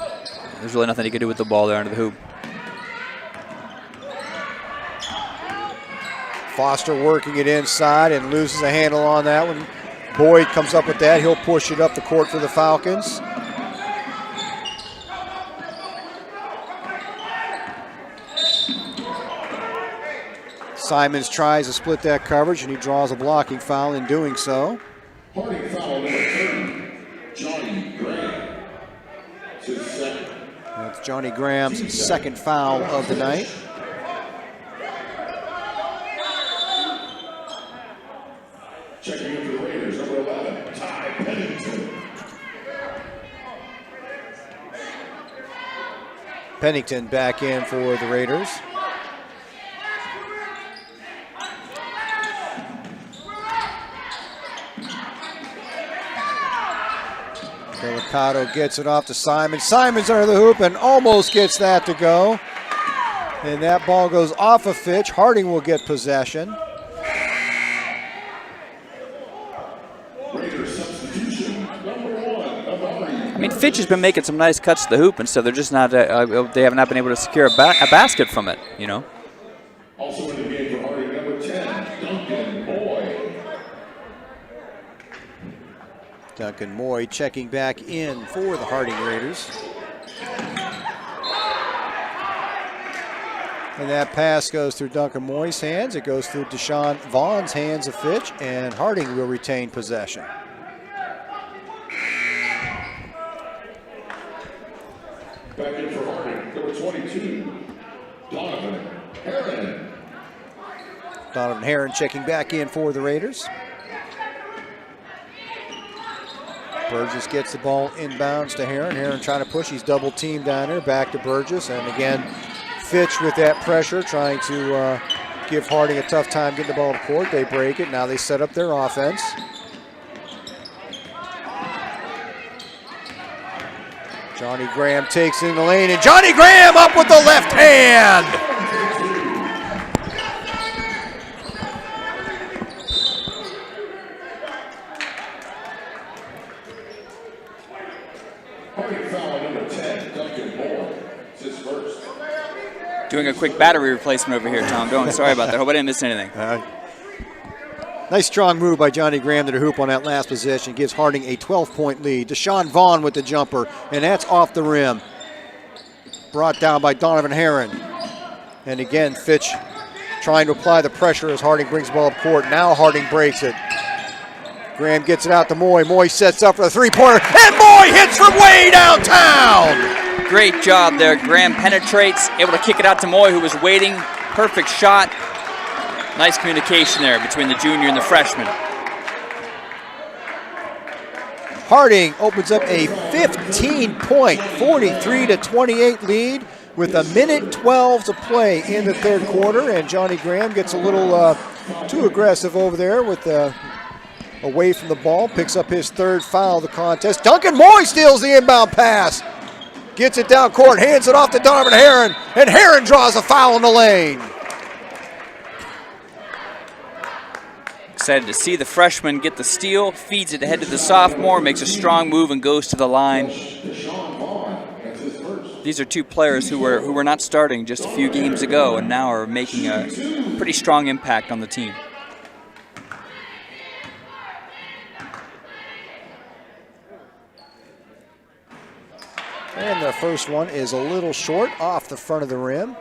B: There's really nothing he could do with the ball there under the hoop.
A: Foster working it inside and loses a handle on that one. Boyd comes up with that. He'll push it up the court for the Falcons. Simons tries to split that coverage, and he draws a blocking foul in doing so.
C: Harding foul number 30, Johnny Graham. His second.
A: That's Johnny Graham's second foul of the night.
C: Checking in for the Raiders, number 11, Ty Pennington.
A: Pennington back in for the Raiders. Delicato gets it off to Simon. Simon's under the hoop and almost gets that to go. And that ball goes off of Fitch. Harding will get possession.
B: I mean, Fitch has been making some nice cuts to the hoop, and so they're just not. They have not been able to secure a basket from it. You know.
C: Also in the game for Harding, number 10, Duncan Boyd.
A: Duncan Moy checking back in for the Harding Raiders. And that pass goes through Duncan Moy's hands. It goes through Deshaun Vaughn's hands of Fitch, and Harding will retain possession.
C: Back in for Harding, number 22, Donovan Herron.
A: Donovan Herron checking back in for the Raiders. Burgess gets the ball inbounds to Herron. Herron trying to push. He's double teamed down there. Back to Burgess. And again, Fitch with that pressure, trying to give Harding a tough time getting the ball to court. They break it. Now they set up their offense. Johnny Graham takes in the lane, and Johnny Graham up with the left hand.
C: Harding foul number 10, Duncan Boyd. It's his first.
B: Doing a quick battery replacement over here, Tom. Sorry about that. Hope I didn't miss anything.
A: Nice strong move by Johnny Graham to the hoop on that last possession. Gives Harding a 12-point lead. Deshaun Vaughn with the jumper, and that's off the rim. Brought down by Donovan Herron. And again, Fitch trying to apply the pressure as Harding brings the ball up court. Now Harding breaks it. Graham gets it out to Moy. Moy sets up for the three-pointer, and Moy hits from way downtown.
B: Great job there. Graham penetrates, able to kick it out to Moy, who was waiting. Perfect shot. Nice communication there between the junior and the freshman.
A: Harding opens up a 15-point, 43-28 lead with a minute 12 to play in the third quarter, and Johnny Graham gets a little too aggressive over there with away from the ball, picks up his third foul of the contest. Duncan Moy steals the inbound pass, gets it down court, hands it off to Donovan Herron, and Herron draws a foul in the lane.
B: Excited to see the freshman get the steal, feeds it ahead to the sophomore, makes a strong move and goes to the line. These are two players who were not starting just a few games ago and now are making a pretty strong impact on the team.
A: And the first one is a little short off the front of the rim.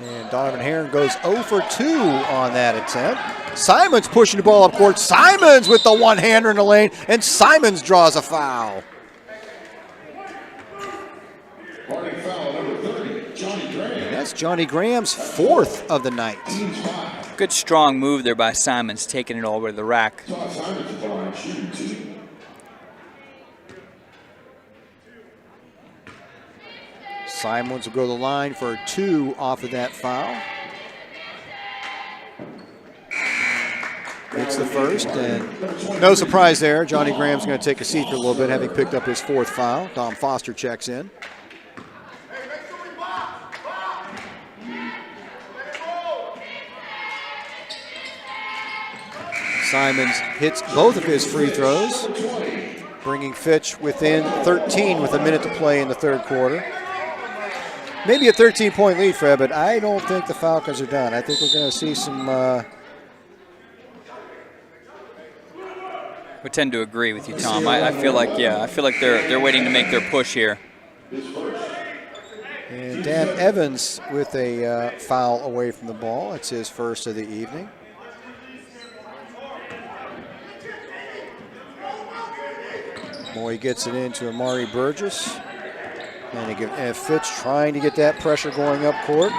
A: And Donovan Herron goes 0 for 2 on that attempt. Simons pushing the ball up court. Simons with the one-hander in the lane, and Simons draws a foul. And that's Johnny Graham's fourth of the night.
B: Good strong move there by Simons, taking it all over the rack.
A: Simons will go to the line for 2 off of that foul. It's the first, and no surprise there. Johnny Graham's going to take a seat for a little bit, having picked up his fourth foul. Tom Foster checks in. Simons hits both of his free throws, bringing Fitch within 13 with a minute to play in the third quarter. Maybe a 13-point lead, Fred, but I don't think the Falcons are done. I think we're going to see some...
B: We tend to agree with you, Tom. I feel like, yeah, I feel like they're waiting to make their push here.
A: And Dan Evans with a foul away from the ball. It's his first of the evening. Moy gets it into Amari Burgess. And Fitch trying to get that pressure going up court.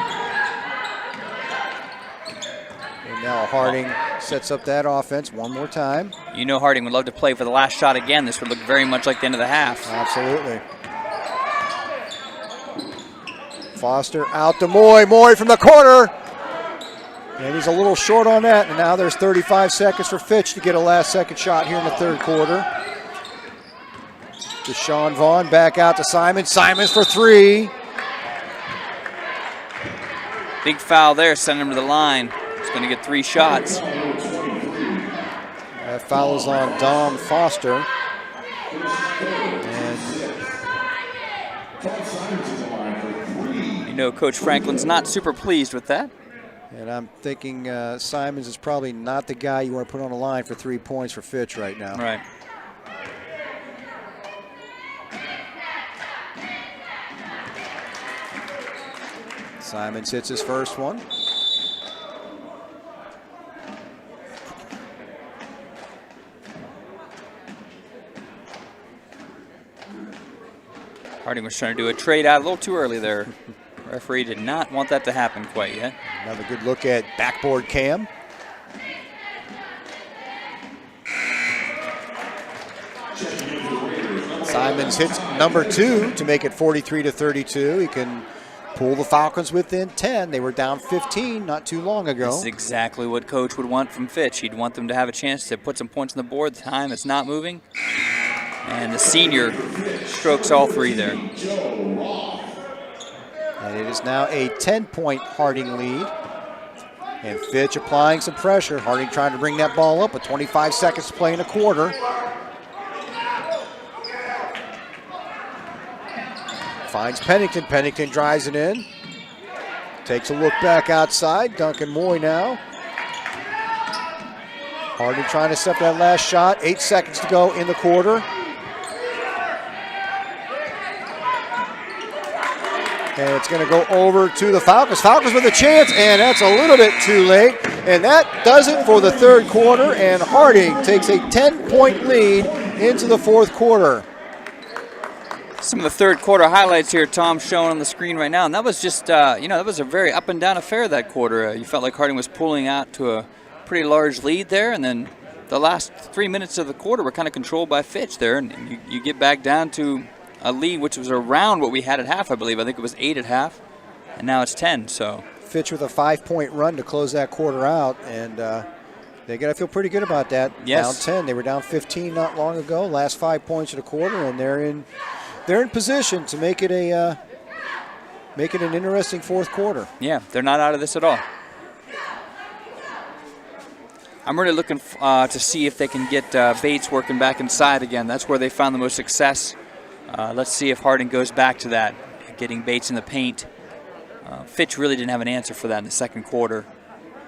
A: And now Harding sets up that offense one more time.
B: You know Harding would love to play for the last shot again. This would look very much like the end of the half.
A: Absolutely. Foster out to Moy. Moy from the corner. And he's a little short on that. And now there's 35 seconds for Fitch to get a last-second shot here in the third quarter. Deshaun Vaughn back out to Simon. Simons for three.
B: Big foul there, send him to the line. He's going to get 3 shots.
A: That foul is on Dom Foster. And
B: you know Coach Franklin's not super pleased with that.
A: And I'm thinking Simons is probably not the guy you want to put on the line for 3 points for Fitch right now.
B: Right.
A: Simons hits his first one.
B: Harding was trying to do a trade out a little too early there. Referee did not want that to happen quite yet.
A: Another good look at backboard cam. Simons hits number 2 to make it 43-32. He can pull the Falcons within 10. They were down 15 not too long ago.
B: This is exactly what Coach would want from Fitch. He'd want them to have a chance to put some points on the board. The time it's not moving. And the senior strokes all 3 there.
A: And it is now a 10-point Harding lead. And Fitch applying some pressure. Harding trying to bring that ball up with 25 seconds to play in a quarter. Finds Pennington. Pennington drives it in. Takes a look back outside. Duncan Moy now. Harding trying to set up that last shot. 8 seconds to go in the quarter. And it's going to go over to the Falcons. Falcons with a chance, and that's a little bit too late. And that does it for the third quarter, and Harding takes a 10-point lead into the fourth quarter.
B: Some of the third quarter highlights here, Tom, showing on the screen right now. And that was just, that was a very up and down affair that quarter. You felt like Harding was pulling out to a pretty large lead there. And then the last 3 minutes of the quarter were kind of controlled by Fitch there. And you get back down to a lead, which was around what we had at half, I believe. I think it was 8 at half. And now it's 10, so.
A: Fitch with a 5-point run to close that quarter out. And they got to feel pretty good about that.
B: Yes.
A: Down 10. They were down 15 not long ago. Last 5 points of the quarter, and they're in position to make it an interesting fourth quarter.
B: Yeah, they're not out of this at all. I'm really looking to see if they can get Bates working back inside again. That's where they found the most success. Let's see if Harding goes back to that, getting Bates in the paint. Fitch really didn't have an answer for that in the second quarter,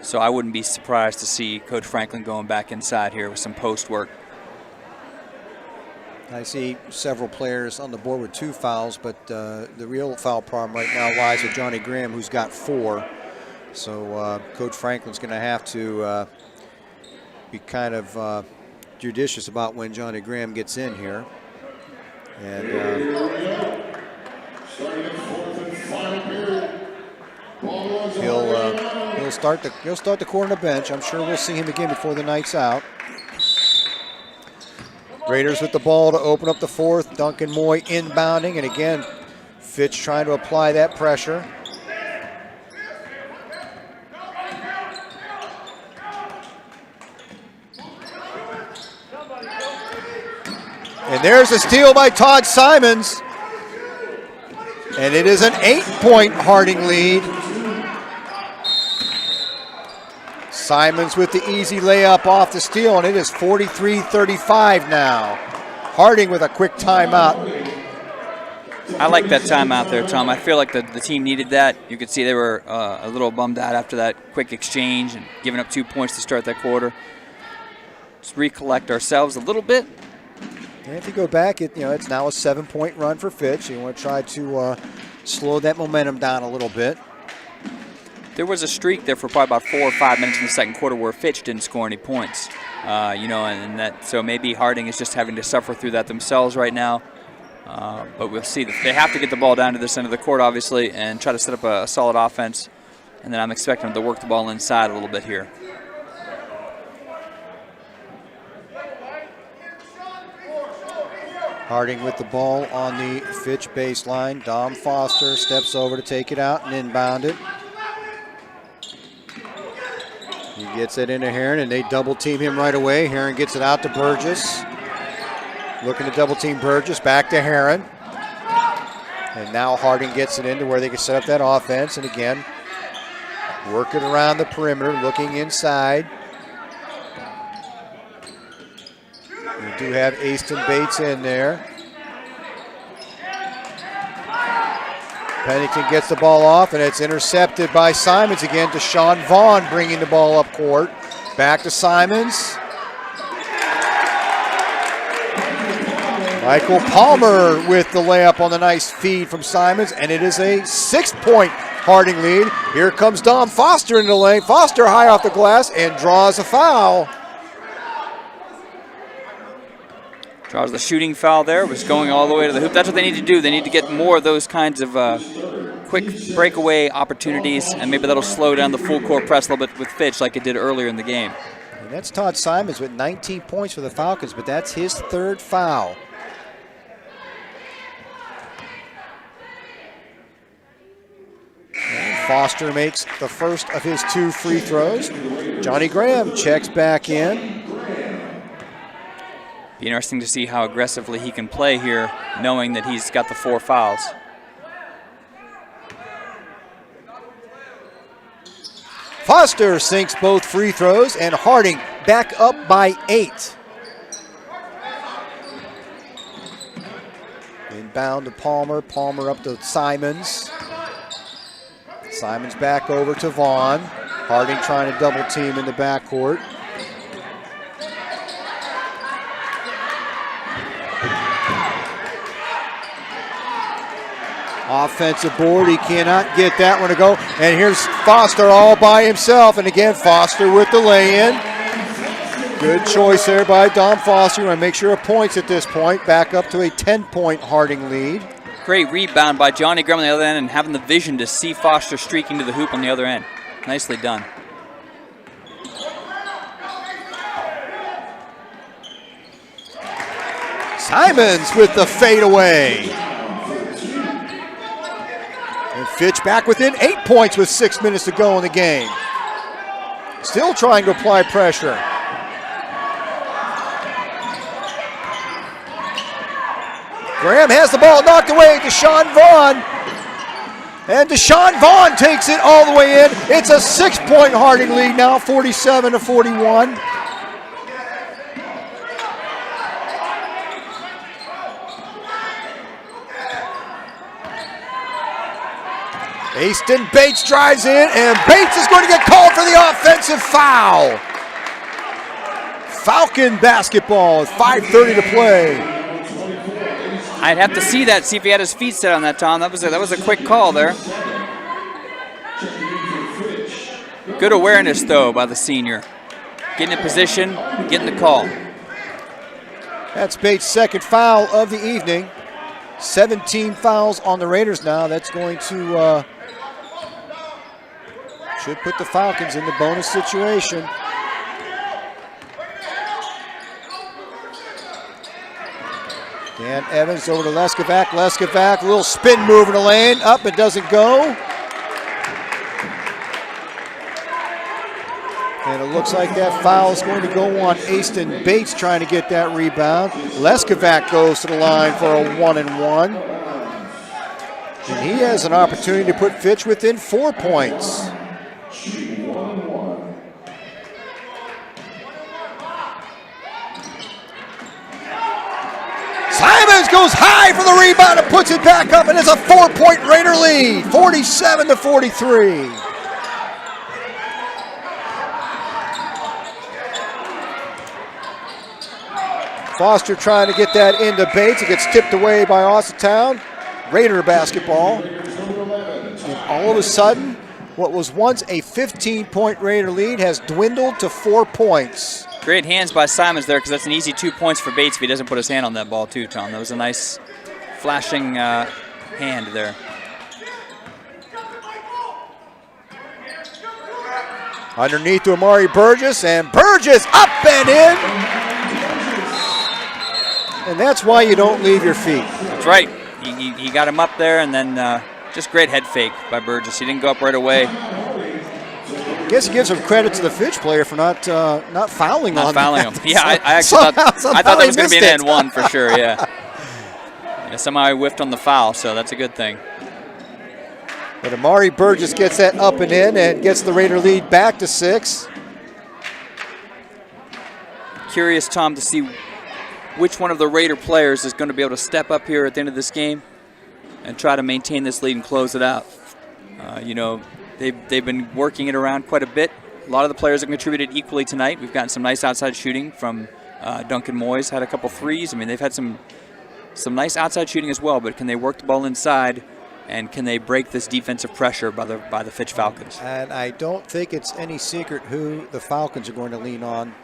B: so I wouldn't be surprised to see Coach Franklin going back inside here with some post work.
A: I see several players on the board with 2 fouls, but the real foul problem right now lies with Johnny Graham, who's got 4. So Coach Franklin's going to have to be kind of judicious about when Johnny Graham gets in here. And he'll start the quarter on the bench. I'm sure we'll see him again before the night's out. Raiders with the ball to open up the fourth. Duncan Moy inbounding, and again, Fitch trying to apply that pressure. And there's a steal by Todd Simons. And it is an 8-point Harding lead. Simons with the easy layup off the steal, and it is 43-35 now. Harding with a quick timeout.
B: I like that timeout there, Tom. I feel like the team needed that. You could see they were a little bummed out after that quick exchange and giving up 2 points to start that quarter. Let's recollect ourselves a little bit.
A: And if you go back, it's now a 7-point run for Fitch. You want to try to slow that momentum down a little bit.
B: There was a streak there for probably about 4 or 5 minutes in the second quarter where Fitch didn't score any points. So maybe Harding is just having to suffer through that themselves right now. But we'll see. They have to get the ball down to this end of the court, obviously, and try to set up a solid offense And then I'm expecting him to work the ball inside a little bit here.
A: Harding with the ball on the Fitch baseline. Dom Foster steps over to take it out and inbound it. He gets it into Heron, and they double team him right away. Heron gets it out to Burgess. Looking to double team Burgess, back to Heron. And now Harding gets it into where they can set up that offense. And again, working around the perimeter, looking inside. We do have Aston Bates in there. Pennington gets the ball off, and it's intercepted by Simons again. Deshaun Vaughn bringing the ball up court. Back to Simons. Michael Palmer with the layup on the nice feed from Simons, and it is a 6-point Harding lead. Here comes Dom Foster in the lane. Foster high off the glass and draws a foul.
B: Draws the shooting foul there, was going all the way to the hoop. That's what they need to do. They need to get more of those kinds of quick breakaway opportunities, and maybe that'll slow down the full court press a little bit with Fitch like it did earlier in the game.
A: And that's Todd Simons with 19 points for the Falcons, but that's his 3rd foul. And Foster makes the first of his 2 free throws. Johnny Graham checks back in.
B: Be interesting to see how aggressively he can play here, knowing that he's got the 4 fouls.
A: Foster sinks both free throws, and Harding back up by 8. Inbound to Palmer. Palmer up to Simons. Simons back over to Vaughn. Harding trying to double team in the backcourt. Offensive board, he cannot get that one to go. And here's Foster all by himself. And again, Foster with the lay-in. Good choice there by Dom Foster. You want to make sure of points at this point. Back up to a 10-point Harding lead.
B: Great rebound by Johnny Graham on the other end and having the vision to see Foster streaking to the hoop on the other end. Nicely done.
A: Simons with the fadeaway. And Fitch back within 8 points with 6 minutes to go in the game. Still trying to apply pressure. Graham has the ball knocked away. Deshaun Vaughn. And Deshaun Vaughn takes it all the way in. It's a 6-point Harding lead now, 47-41. Aston Bates drives in, and Bates is going to get called for the offensive foul. Falcon basketball with 5:30 to play.
B: I'd have to see that, see if he had his feet set on that, Tom. That was a quick call there. Good awareness, though, by the senior. Getting in position, getting the call.
A: That's Bates' 2nd foul of the evening. 17 fouls on the Raiders now. That's going to should put the Falcons in the bonus situation. Dan Evans over to Leskovac. Leskovac, a little spin move in the lane. Up, it doesn't go. And it looks like that foul is going to go on Aston Bates trying to get that rebound. Leskovac goes to the line for a 1-and-1. And he has an opportunity to put Fitch within 4 points. Simons goes high for the rebound and puts it back up, and it's a 4-point Raider lead, 47-43. Foster trying to get that into Bates. It gets tipped away by Austintown. Raider basketball. And all of a sudden, what was once a 15-point Raider lead has dwindled to 4 points.
B: Great hands by Simons there, because that's an easy 2 points for Bates if he doesn't put his hand on that ball too, Tom. That was a nice flashing hand there.
A: Underneath to Amari Burgess, and Burgess up and in. And that's why you don't leave your feet.
B: That's right. He got him up there, and then just great head fake by Burgess. He didn't go up right away.
A: I guess he gives some credit to the Fitch player for not fouling on
B: him. Yeah, I actually thought that was going to be an N1 for sure, yeah. Somehow he whiffed on the foul, so that's a good thing.
A: But Amari Burgess gets that up and in and gets the Raider lead back to 6.
B: Curious, Tom, to see which one of the Raider players is going to be able to step up here at the end of this game and try to maintain this lead and close it out. They've been working it around quite a bit. A lot of the players have contributed equally tonight. We've gotten some nice outside shooting from Duncan Moyes, had a couple threes. I mean, they've had some nice outside shooting as well, but can they work the ball inside, and can they break this defensive pressure by the Fitch Falcons?
A: And I don't think it's any secret who the Falcons are going to lean on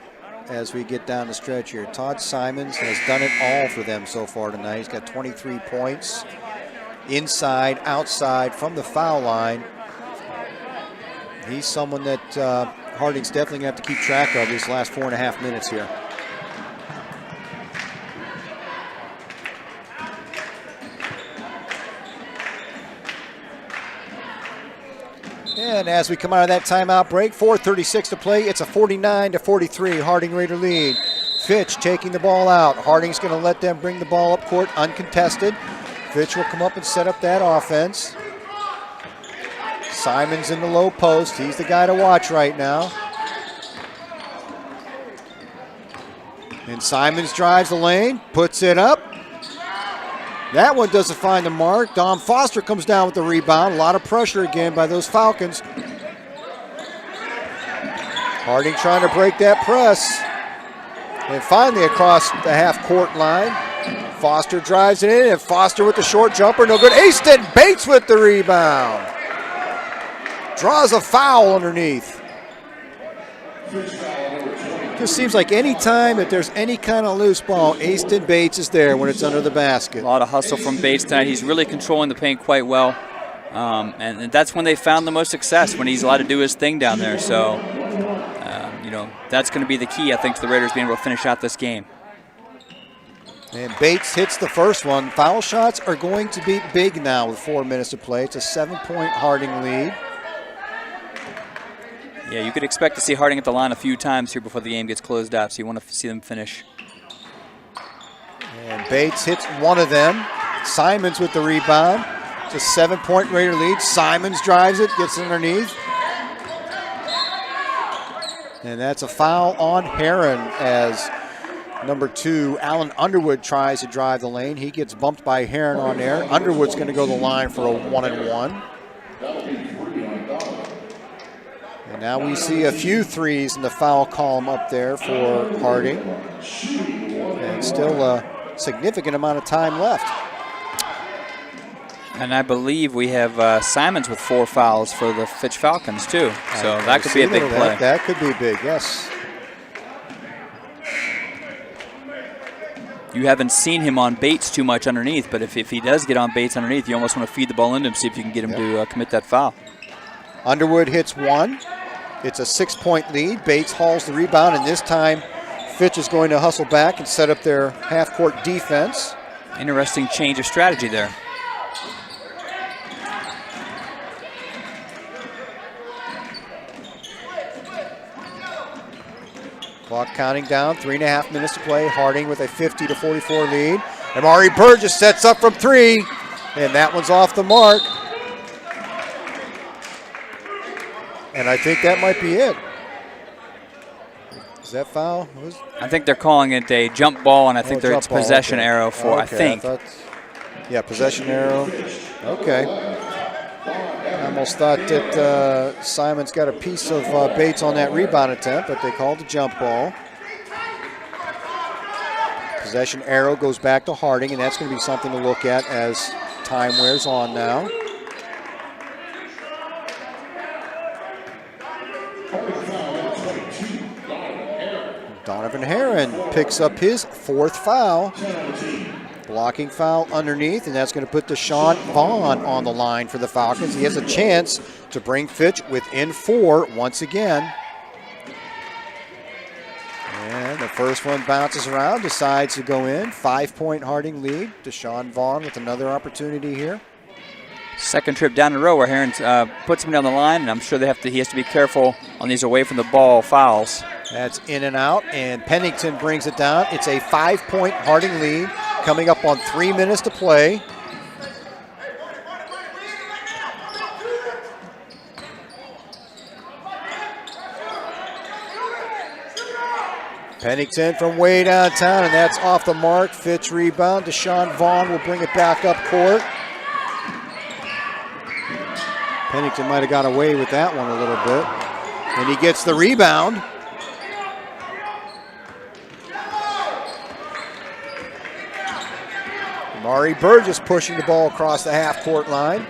A: as we get down the stretch here. Todd Simons has done it all for them so far tonight. He's got 23 points, inside, outside, from the foul line. He's someone that Harding's definitely going to have to keep track of these last 4.5 minutes here. And as we come out of that timeout break, 4:36 to play. It's a 49-43 Harding Raider lead. Fitch taking the ball out. Harding's going to let them bring the ball up court uncontested. Fitch will come up and set up that offense. Simons in the low post. He's the guy to watch right now. And Simons drives the lane, puts it up. That one doesn't find the mark. Dom Foster comes down with the rebound. A lot of pressure again by those Falcons. Harding trying to break that press. And finally across the half-court line. Foster drives it in, and Foster with the short jumper. No good. Easton Bates with the rebound. Draws a foul underneath. Just seems like any time that there's any kind of loose ball, Easton Bates is there when it's under the basket.
B: A lot of hustle from Bates tonight. He's really controlling the paint quite well. And that's when they found the most success, when he's allowed to do his thing down there. So, that's going to be the key, I think, to the Raiders being able to finish out this game.
A: And Bates hits the first one. Foul shots are going to be big now with 4 minutes to play. It's a 7-point Harding lead.
B: Yeah, you could expect to see Harding at the line a few times here before the game gets closed out, so you want to see them finish.
A: And Bates hits one of them. Simons with the rebound. It's a 7-point Raider lead. Simons drives it, gets underneath. And that's a foul on Heron as number 2, Alan Underwood, tries to drive the lane. He gets bumped by Heron on there. Underwood's going to go to the line for a 1-and-1. And now we see a few threes in the foul column up there for Harding. And still a significant amount of time left.
B: And I believe we have Simons with 4 fouls for the Fitch Falcons, too. So that could be a big play.
A: That could be big, yes.
B: You haven't seen him on Bates too much underneath, but if he does get on Bates underneath, you almost want to feed the ball into him, see if you can get him to commit that foul.
A: Underwood hits one. It's a 6-point lead. Bates hauls the rebound, and this time Fitch is going to hustle back and set up their half-court defense.
B: Interesting change of strategy there.
A: Clock counting down, 3.5 minutes to play. Harding with a 50-44 lead. Amari Burgess sets up from 3, and that one's off the mark. And I think that might be it. Is that foul?
B: I think they're calling it a jump ball, and I think it's possession arrow for,
A: okay,
B: I think.
A: Yeah, possession arrow. Okay. I almost thought that Simons got a piece of Bates on that rebound attempt, but they called the jump ball. Possession arrow goes back to Harding, and that's going to be something to look at as time wears on now. Donovan Heron picks up his 4th foul. Blocking foul underneath, and that's going to put Deshaun Vaughn on the line for the Falcons. He has a chance to bring Fitch within 4 once again. And the first one bounces around, decides to go in. 5-point Harding lead. Deshaun Vaughn with another opportunity here.
B: Second trip down the row where Heron puts him down the line, and I'm sure he has to be careful on these away from the ball fouls.
A: That's in and out, and Pennington brings it down. It's a 5-point Harding lead coming up on 3 minutes to play. Pennington from way downtown, and that's off the mark. Fitch rebound. Deshaun Vaughn will bring it back up court. Pennington might have got away with that one a little bit. And he gets the rebound. Amari Burgess pushing the ball across the half-court line.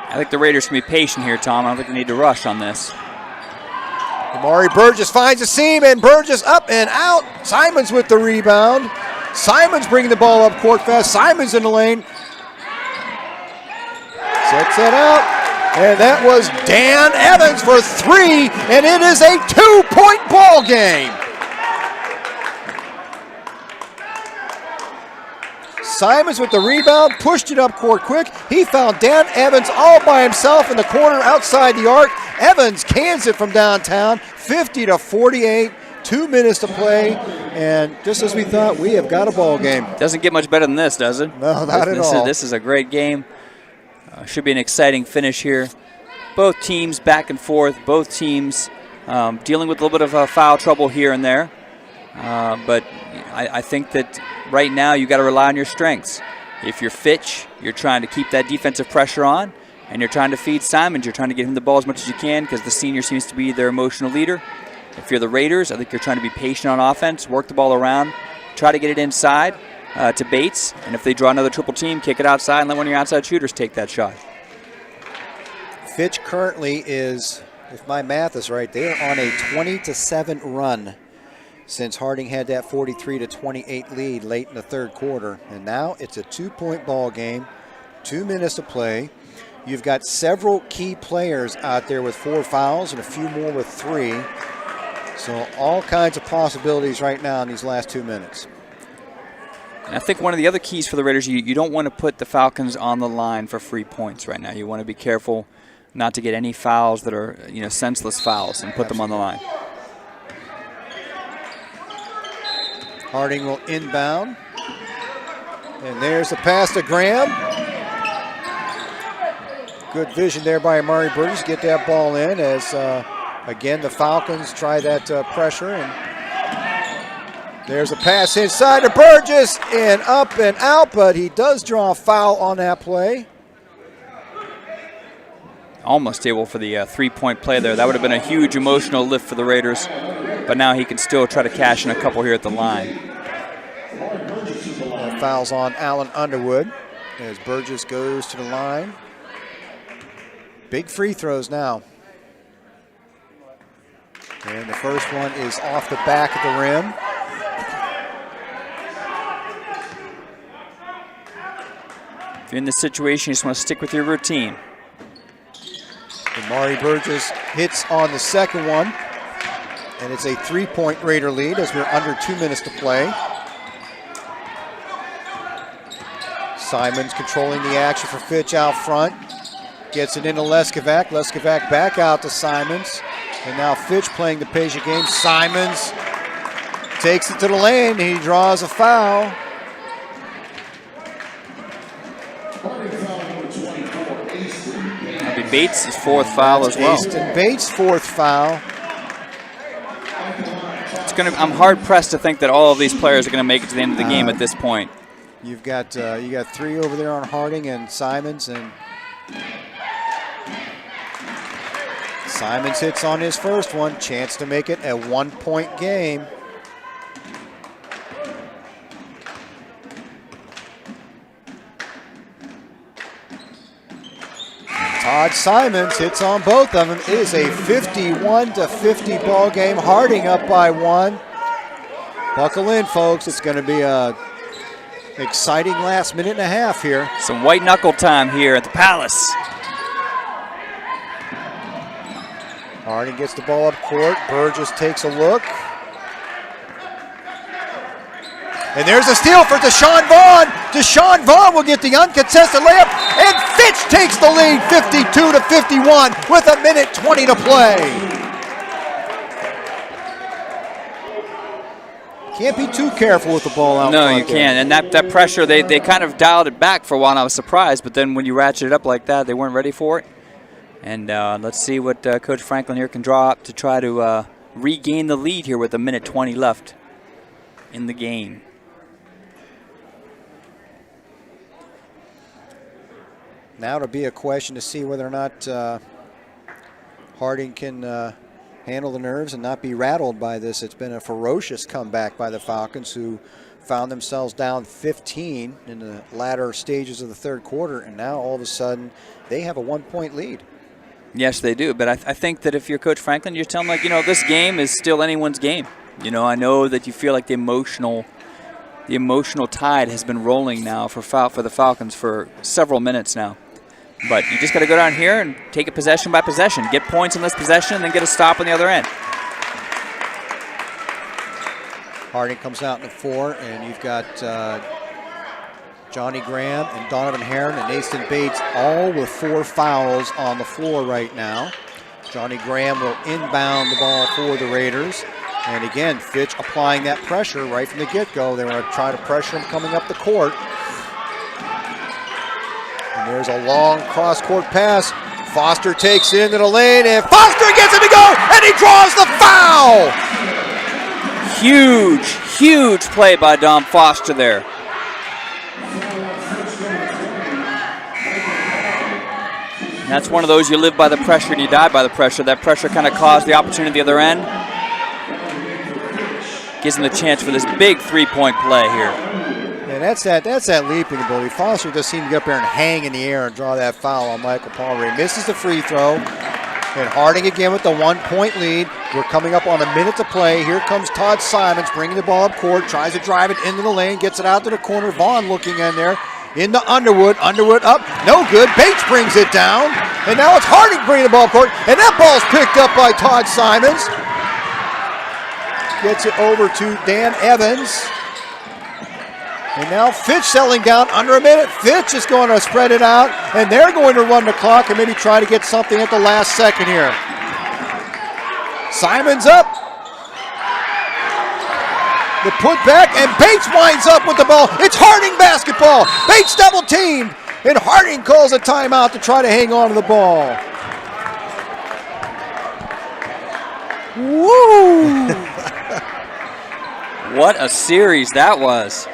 B: I think the Raiders can be patient here, Tom. I don't think they need to rush on this.
A: Amari Burgess finds a seam, and Burgess up and out. Simons with the rebound. Simons bringing the ball up court fast. Simons in the lane. Sets it out, and that was Dan Evans for 3, and it is a 2-point ball game. Simons with the rebound, pushed it up court quick. He found Dan Evans all by himself in the corner outside the arc. Evans cans it from downtown, 50-48, 2 minutes to play, and just as we thought, we have got a ball game.
B: Doesn't get much better than this, does it?
A: No, not at all.
B: This is a great game. Should be an exciting finish here. Both teams back and forth. Both teams dealing with a little bit of foul trouble here and there. But I think that right now you got to rely on your strengths. If you're Fitch, you're trying to keep that defensive pressure on, and you're trying to feed Simons. You're trying to get him the ball as much as you can because the senior seems to be their emotional leader. If you're the Raiders, I think you're trying to be patient on offense, work the ball around, try to get it inside to Bates, and if they draw another triple team, kick it outside and let one of your outside shooters take that shot.
A: Fitch currently is, if my math is right, they are on a 20-7 run since Harding had that 43-28 lead late in the third quarter. And now it's a 2-point ball game, 2 minutes to play. You've got several key players out there with 4 fouls and a few more with 3. So all kinds of possibilities right now in these last 2 minutes.
B: And I think one of the other keys for the Raiders, you don't want to put the Falcons on the line for free points right now. You want to be careful not to get any fouls that are, senseless fouls and put them on the line.
A: Harding will inbound. And there's the pass to Graham. Good vision there by Amari Burgess. Get that ball in as, again, the Falcons try that pressure. And there's a pass inside to Burgess and up and out, but he does draw a foul on that play.
B: Almost able for the 3-point play there. That would have been a huge emotional lift for the Raiders, but now he can still try to cash in a couple here at the line.
A: Fouls on Allen Underwood as Burgess goes to the line. Big free throws now. And the first one is off the back of the rim.
B: If you're in this situation, you just want to stick with your routine.
A: Amari Burgess hits on the second one, and it's a 3-point Raider lead as we're under 2 minutes to play. Simons controlling the action for Fitch out front. Gets it into Leskovac. Leskovac back out to Simons. And now Fitch playing the patient game. Simons takes it to the lane. He draws a foul.
B: That'll be Bates' 4th foul as well.
A: Aston Bates' 4th foul.
B: I'm hard pressed to think that all of these players are going to make it to the end of the game at this point.
A: You've got you got 3 over there on Harding and Simons, and Simons hits on his first one. Chance to make it a 1-point game. Todd Simons hits on both of them. It is a 51-50 ball game. Harding up by 1. Buckle in, folks. It's going to be a exciting last minute and a half here.
B: Some white knuckle time here at the Palace.
A: Harding gets the ball up court. Burgess takes a look. And there's a steal for Deshaun Vaughn. Deshaun Vaughn will get the uncontested layup, and Fitch takes the lead 52-51 with 1:20 to play. Can't be too careful with the ball out.
B: No, you can't. And that pressure, they kind of dialed it back for a while, and I was surprised. But then when you ratchet it up like that, they weren't ready for it. And let's see what Coach Franklin here can draw up to try to regain the lead here with 1:20 left in the game.
A: Now it'll be a question to see whether or not Harding can handle the nerves and not be rattled by this. It's been a ferocious comeback by the Falcons, who found themselves down 15 in the latter stages of the third quarter, and now all of a sudden they have a 1-point lead.
B: Yes, they do. But I think that if you're Coach Franklin, you're telling them, like, this game is still anyone's game. I know that you feel like the emotional tide has been rolling now for the Falcons for several minutes now. But you just got to go down here and take it possession by possession. Get points in this possession and then get a stop on the other end.
A: Harding comes out in the 4, and you've got Johnny Graham and Donovan Herron and Nathan Bates all with 4 fouls on the floor right now. Johnny Graham will inbound the ball for the Raiders. And again, Fitch applying that pressure right from the get-go. They want to try to pressure him coming up the court. And there's a long cross-court pass. Foster takes it into the lane, and Foster gets it to go, and he draws the foul!
B: Huge play by Dom Foster there. And that's one of those, you live by the pressure and you die by the pressure. That pressure kind of caused the opportunity at the other end. Gives him the chance for this big 3-point play here.
A: And that's that leaping ability. Foster just seemed to get up there and hang in the air and draw that foul on Michael Palmer. He misses the free throw. And Harding again with the 1-point lead. We're coming up on a minute to play. Here comes Todd Simons bringing the ball up court, tries to drive it into the lane, gets it out to the corner. Vaughn looking in there. Into Underwood. Underwood up. No good. Bates brings it down. And now it's Harding bringing the ball up court. And that ball's picked up by Todd Simons. Gets it over to Dan Evans. And now Fitch settling down under a minute. Fitch is going to spread it out, and they're going to run the clock and maybe try to get something at the last second here. Simons up. The putback, and Bates winds up with the ball. It's Harding basketball. Bates double teamed, and Harding calls a timeout to try to hang on to the ball.
B: Woo! What a series that was.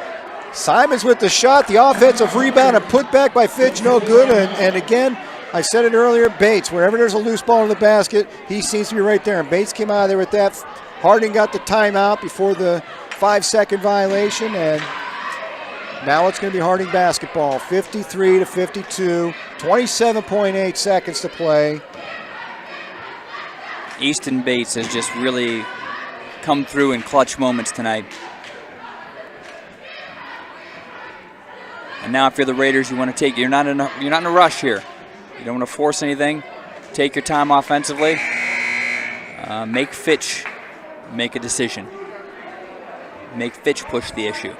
A: Simons with the shot, the offensive rebound, and put back by Fitch, no good. And again, I said it earlier, Bates, wherever there's a loose ball in the basket, he seems to be right there. And Bates came out of there with that. Harding got the timeout before the 5-second violation, and now it's going to be Harding basketball. 53-52, 27.8 seconds to play.
B: Easton Bates has just really come through in clutch moments tonight. And now if you're the Raiders, you want to take, you're not in a rush here. You don't want to force anything. Take your time offensively. Make Fitch make a decision. Make Fitch push the issue.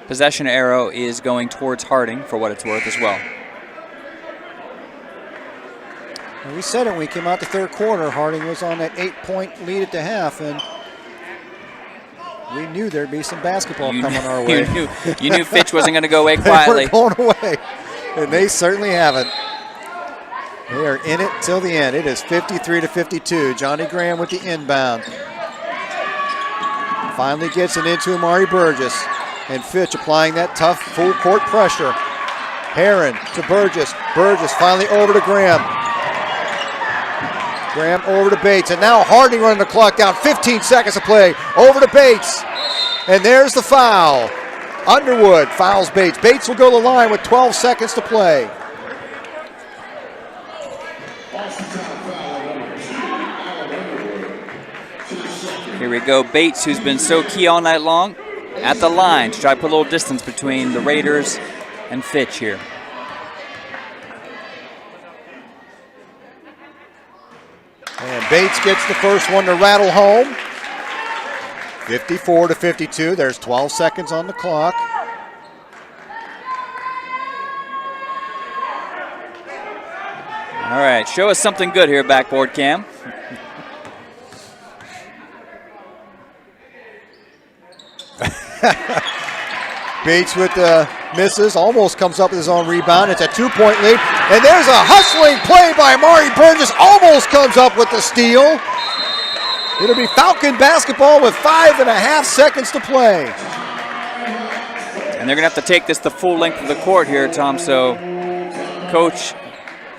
B: Possession arrow is going towards Harding for what it's worth as well.
A: And we said it when we came out the third quarter. Harding was on that 8-point lead at the half, and we knew there'd be some basketball coming our way.
B: You knew Fitch wasn't going to go away quietly.
A: They were going away, and they certainly haven't. They are in it till the end. It is 53-52. Johnny Graham with the inbound. Finally gets it into Amari Burgess, and Fitch applying that tough full court pressure. Herron to Burgess. Burgess finally over to Graham. Graham over to Bates, and now Harding running the clock down. 15 seconds to play. Over to Bates, and there's the foul. Underwood fouls Bates. Bates will go to the line with 12 seconds to play.
C: Austintown foul number 2, Alan Underwood. To the second.
B: Here we go. Bates, who's been so key all night long, at the line to try to put a little distance between the Raiders and Fitch here.
A: And Bates gets the first one to rattle home. 54-52. There's 12 seconds on the clock.
B: All right, show us something good here, backboard cam.
A: Bates with the misses, almost comes up with his own rebound. It's a 2-point lead, and there's a hustling play by Amari Burgess, almost comes up with the steal. It'll be Falcon basketball with 5.5 seconds to play.
B: And they're gonna have to take this the full length of the court here, Tom, so Coach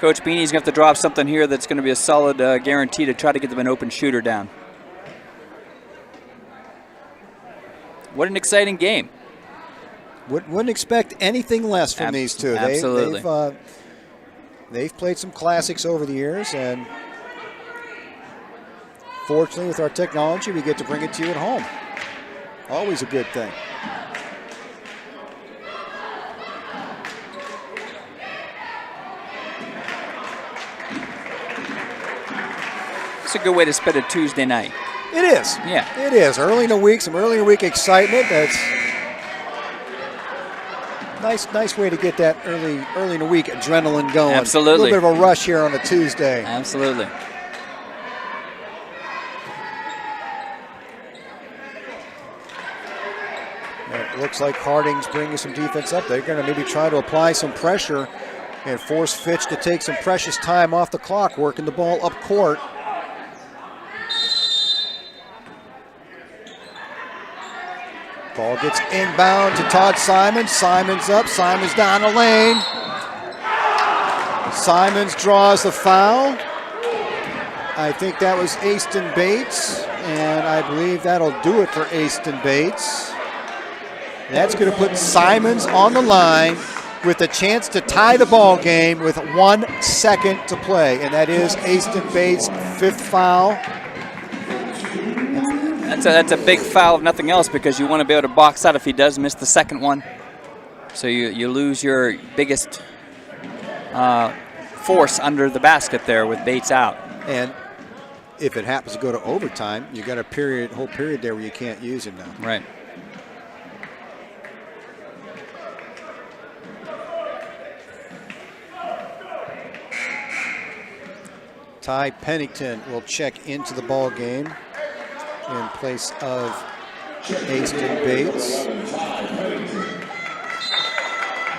B: Beanie's gonna have to drop something here that's gonna be a solid guarantee to try to get them an open shooter down. What an exciting game.
A: Wouldn't expect anything less from these two.
B: Absolutely.
A: They've played some classics over the years, and fortunately with our technology, we get to bring it to you at home. Always a good thing.
B: It's a good way to spend a Tuesday night.
A: It is.
B: Yeah.
A: It is. Early in the week, some early in the week excitement. That's nice way to get that early in the week adrenaline going.
B: Absolutely.
A: A little bit of a rush here on a Tuesday.
B: Absolutely.
A: It looks like Harding's bringing some defense up. They're going to maybe try to apply some pressure and force Fitch to take some precious time off the clock, working the ball up court. Ball gets inbound to Todd Simons. Simons up, Simons down the lane. Simons draws the foul. I think that was Aston Bates, and I believe that'll do it for Aston Bates. That's going to put Simons on the line with a chance to tie the ball game with 1 second to play, and that is Aston Bates' 5th foul.
B: That's a big foul if nothing else, because you want to be able to box out if he does miss the second one. So you lose your biggest force under the basket there with Bates out.
A: And if it happens to go to overtime, you got a whole period there where you can't use him now.
B: Right.
A: Ty Pennington will check into the ball game in place of Aston Bates.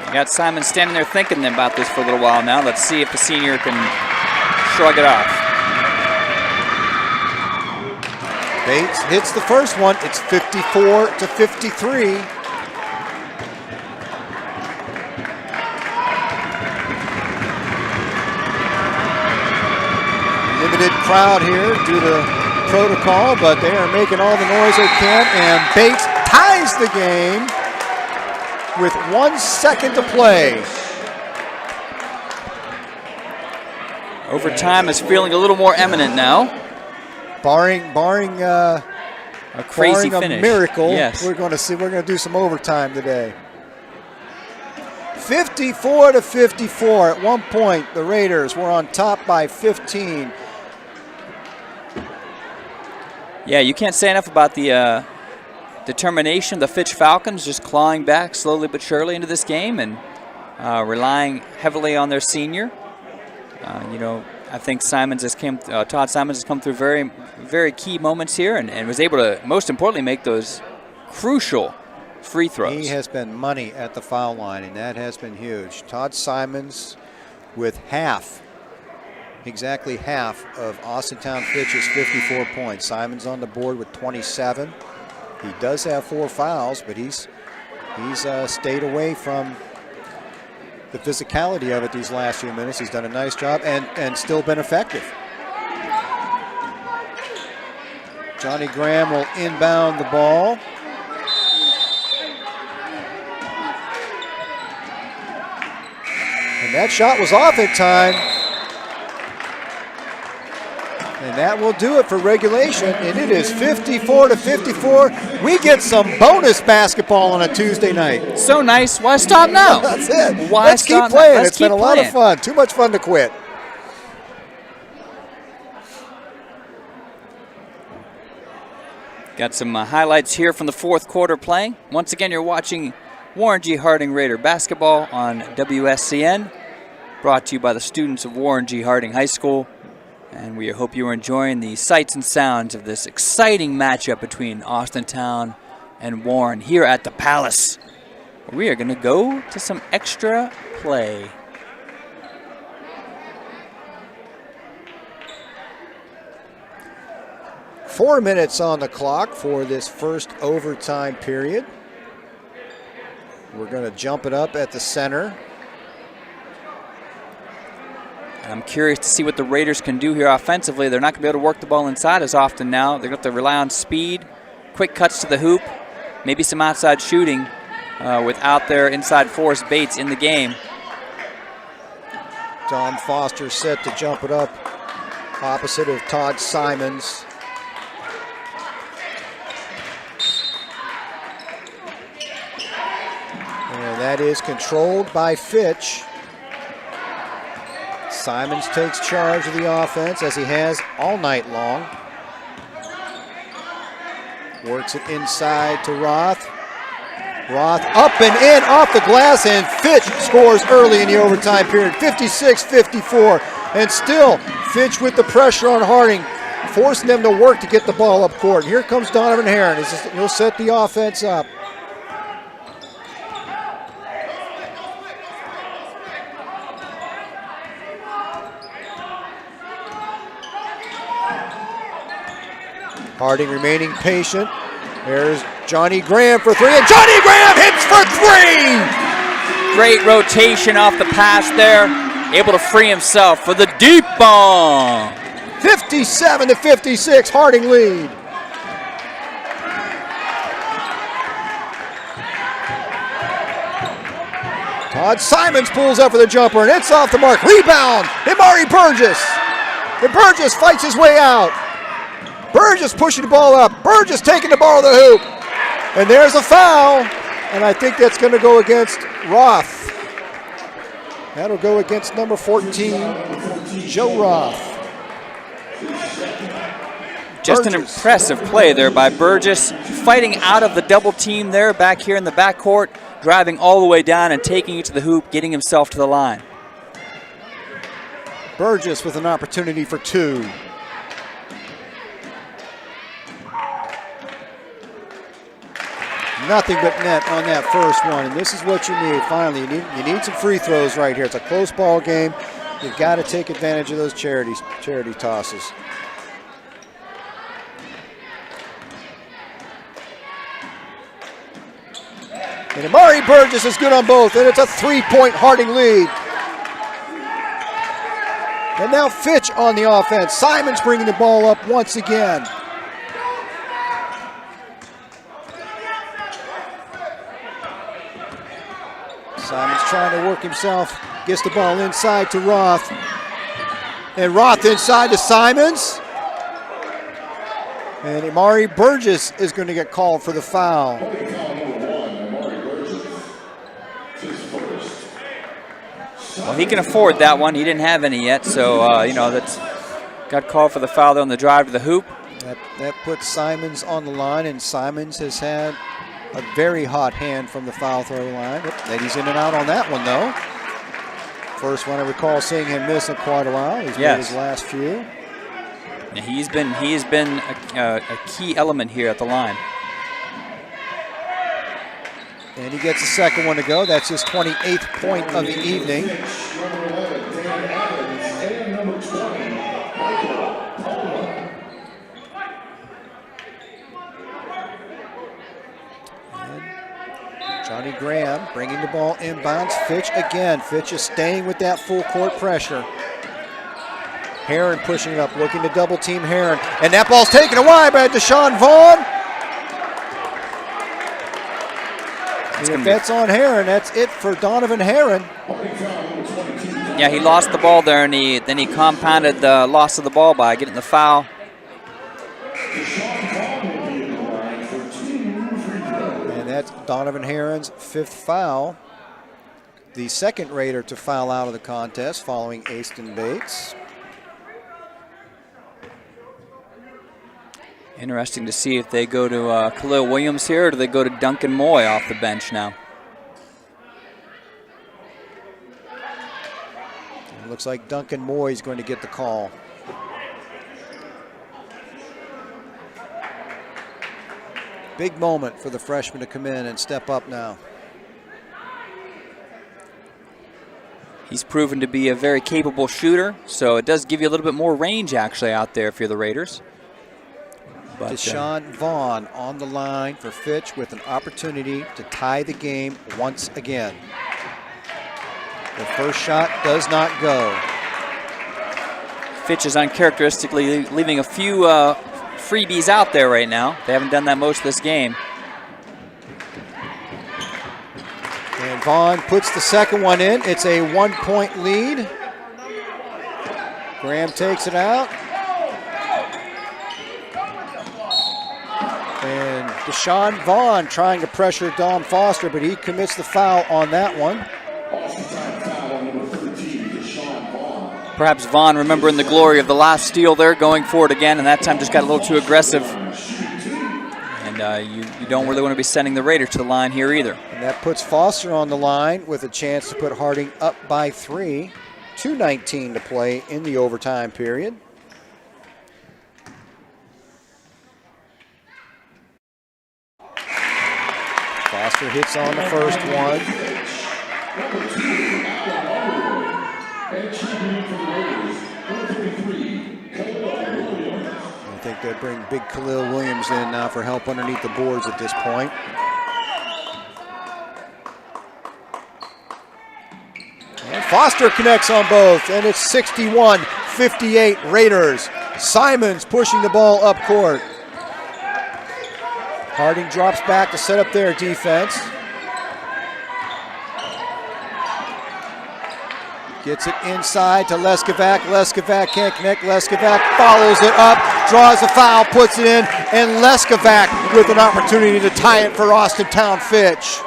B: You got Simon standing there thinking about this for a little while now. Let's see if the senior can shrug it off.
A: Bates hits the first one. It's 54-53. Limited crowd here due to protocol, but they are making all the noise they can, and Bates ties the game with 1 second to play.
B: Overtime is feeling a little more imminent now.
A: Barring
B: A crazy
A: barring a
B: finish.
A: miracle,
B: Yes.
A: we're going to do some overtime today. 54-54. At one point, the Raiders were on top by 15.
B: Yeah, you can't say enough about the determination of the Fitch Falcons, just clawing back slowly but surely into this game and relying heavily on their senior. I think Todd Simons has come through very, very key moments here and was able to, most importantly, make those crucial free throws.
A: He has been money at the foul line, and that has been huge. Todd Simons with exactly half of Austintown Fitch's 54 points. Simons on the board with 27. He does have 4 fouls, but he's stayed away from the physicality of it these last few minutes. He's done a nice job and still been effective. Johnny Graham will inbound the ball. And that shot was off at time. And that will do it for regulation, and it is 54-54. We get some bonus basketball on a Tuesday night.
B: So nice. Why stop now?
A: That's it.
B: Why
A: Let's keep
B: stop now?
A: playing.
B: Let's
A: It's been a
B: keep
A: lot of
B: playing.
A: fun. Too much fun to quit.
B: Got some highlights here from the fourth quarter playing. Once again, you're watching Warren G. Harding Raider basketball on WSCN, brought to you by the students of Warren G. Harding High School. And we hope you are enjoying the sights and sounds of this exciting matchup between Austintown and Warren here at the Palace. We are going to go to some extra play.
A: Four minutes on the clock for this first overtime period. We're going to jump it up at the center.
B: I'm curious to see what the Raiders can do here offensively. They're not going to be able to work the ball inside as often now. They're going to have to rely on speed, quick cuts to the hoop, maybe some outside shooting without their inside force Bates in the game.
A: Tom Foster set to jump it up opposite of Todd Simons. And that is controlled by Fitch. Simons takes charge of the offense as he has all night long. Works it inside to Roth. Roth up and in off the glass, and Fitch scores early in the overtime period, 56-54. And still, Fitch with the pressure on Harding, forcing them to work to get the ball up court. Here comes Donovan Herron. He'll set the offense up. Harding remaining patient. There's Johnny Graham for three, and Johnny Graham hits for three!
B: Great rotation off the pass there. Able to free himself for the deep bomb.
A: 57-56, Harding lead. Todd Simons pulls up for the jumper, and it's off the mark. Rebound, Imari Burgess. And Burgess fights his way out. Burgess pushing the ball up. Burgess taking the ball to the hoop. And there's a foul. And I think that's going to go against Roth. That'll go against number 14, Joe Roth.
B: Just an impressive play there by Burgess, fighting out of the double team there back here in the backcourt, driving all the way down and taking it to the hoop, getting himself to the line.
A: Burgess with an opportunity for two. Nothing but net on that first one, and this is what you need. Finally, you need some free throws right here. It's a close ball game. You've got to take advantage of those charity tosses. And Imari Burgess is good on both, and it's a three-point Harding lead. And now Fitch on the offense. Simons bringing the ball up once again. Simons trying to work himself, gets the ball inside to Roth. And Roth inside to Simons. And Imari Burgess is going to get called for the foul.
B: Well, he can afford that one. He didn't have any yet, so, that's got called for the foul there on the drive to the hoop.
A: That puts Simons on the line, and Simons has had a very hot hand from the foul throw line. He's in and out on that one, though. First one I recall seeing him miss in quite a while. He's made his last few.
B: Yeah, he has been a key element here at the line.
A: And he gets the second one to go. That's his 28th point of the evening. Johnny Graham bringing the ball inbounds. Fitch again. Fitch is staying with that full court pressure. Herron pushing it up, looking to double team Herron. And that ball's taken away by Deshaun Vaughn. And if that's on Herron, that's it for Donovan Herron.
B: Yeah, he lost the ball there, and then he compounded the loss of the ball by getting the foul.
A: And that's Donovan Herron's 5th foul. The second Raider to foul out of the contest following Aston Bates.
B: Interesting to see if they go to Khalil Williams here, or do they go to Duncan Moy off the bench now?
A: It looks like Duncan Moy is going to get the call. Big moment for the freshman to come in and step up now.
B: He's proven to be a very capable shooter, so it does give you a little bit more range actually out there if you're the Raiders. But,
A: Deshaun Vaughn on the line for Fitch with an opportunity to tie the game once again. The first shot does not go.
B: Fitch is uncharacteristically leaving a few freebies out there right now. They haven't done that most of this game.
A: And Vaughn puts the second one in. It's a 1-point lead. Graham takes it out. And Deshaun Vaughn trying to pressure Dom Foster, but he commits the foul on that one.
B: Perhaps Vaughn remembering the glory of the last steal there, going for it again, and that time just got a little too aggressive. And you don't really want to be sending the Raiders to the line here either.
A: And that puts Foster on the line with a chance to put Harding up by 3. 2:19 to play in the overtime period. Foster hits on the first one. I think they bring big Khalil Williams in now for help underneath the boards at this point. And Foster connects on both, and it's 61-58 Raiders. Simons pushing the ball up court. Harding drops back to set up their defense. Gets it inside to Leskovac. Leskovac can't connect. Leskovac follows it up, draws the foul, puts it in, and Leskovac with an opportunity to tie it for Austintown Fitch.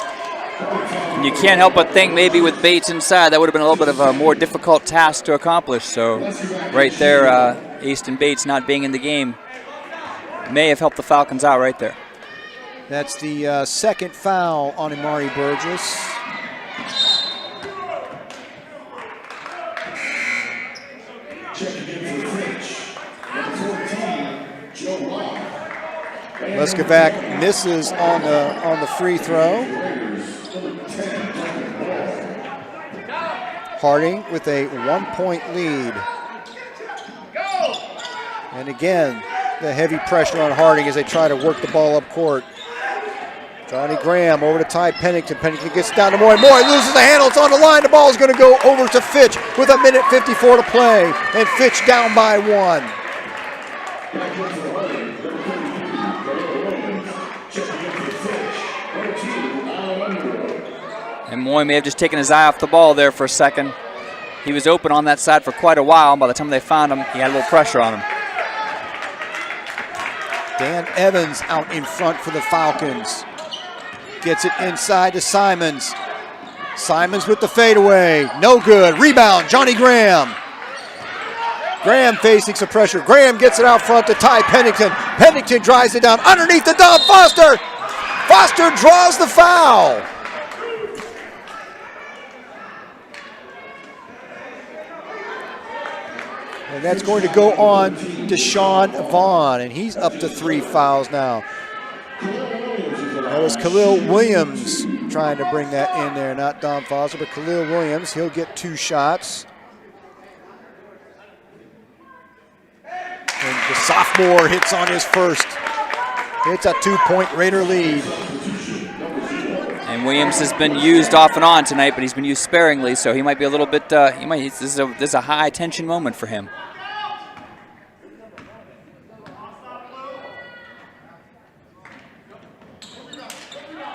B: And you can't help but think maybe with Bates inside, that would have been a little bit of a more difficult task to accomplish. So right there, Aston Bates not being in the game may have helped the Falcons out right there.
A: That's the second foul on Amari Burgess. Leskovac misses on the free throw. Harding with a 1-point lead. And again, the heavy pressure on Harding as they try to work the ball up court. Johnny Graham over to Ty Pennington. Pennington gets down to Moy. Moy loses the handle. It's on the line. The ball is going to go over to Fitch with 1:54 to play. And Fitch down by 1.
B: And Moy may have just taken his eye off the ball there for a second. He was open on that side for quite a while. By the time they found him, he had a little pressure on him.
A: Dan Evans out in front for the Falcons. Gets it inside to Simons. Simons with the fadeaway. No good. Rebound, Johnny Graham. Graham facing some pressure. Graham gets it out front to Ty Pennington. Pennington drives it down underneath the Dom Foster. Foster draws the foul. And that's going to go on Deshaun Vaughn, and he's up to 3 fouls now. That was Khalil Williams trying to bring that in there, not Dom Foster, but Khalil Williams. He'll get 2 shots. And the sophomore hits on his first. It's a 2-point Raider lead.
B: And Williams has been used off and on tonight, but he's been used sparingly, so he might be a little bit, this is a high tension moment for him.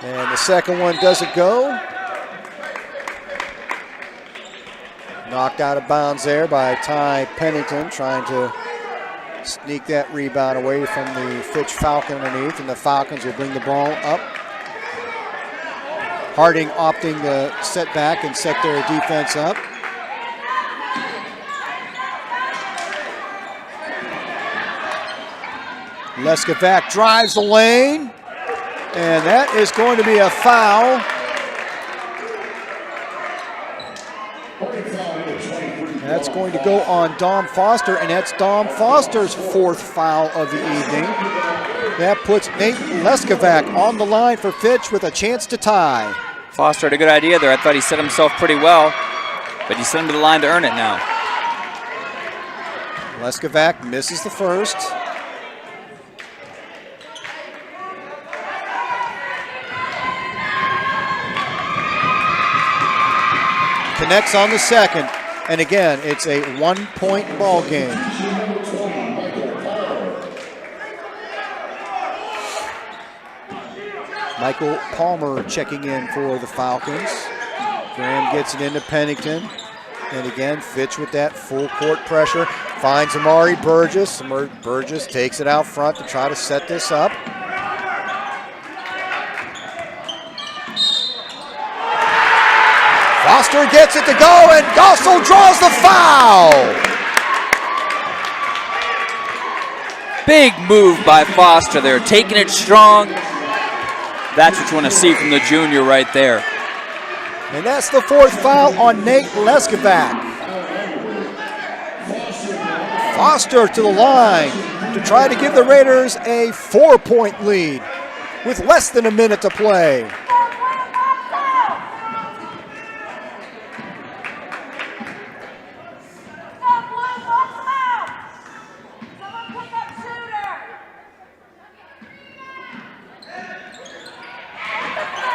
B: And the second one doesn't go.
A: Knocked out of bounds there by Ty Pennington, trying to sneak that rebound away from the Fitch Falcon underneath, and the Falcons will bring the ball up. Harding opting to set back and set their defense up. Leskovac drives the lane, and that is going to be a foul. That's going to go on Dom Foster, and that's Dom Foster's 4th foul of the evening. That puts Nate Leskovac on the line for Fitch with a chance to tie.
B: Foster had a good idea there. I thought he set himself pretty well, but he sent him to the line to earn it now.
A: Leskovac misses the first. Connects on the second. And again, it's a 1-point ball game. Michael Palmer checking in for the Falcons. Graham gets it into Pennington. And again, Fitch with that full court pressure. Finds Amari Burgess. Burgess takes it out front to try to set this up. Foster gets it to go, and Gossel draws the foul.
B: Big move by Foster there, taking it strong. That's what you want to see from the junior right there.
A: And that's the 4th foul on Nate Leskovac. Foster to the line to try to give the Raiders a 4-point lead with less than a minute to play.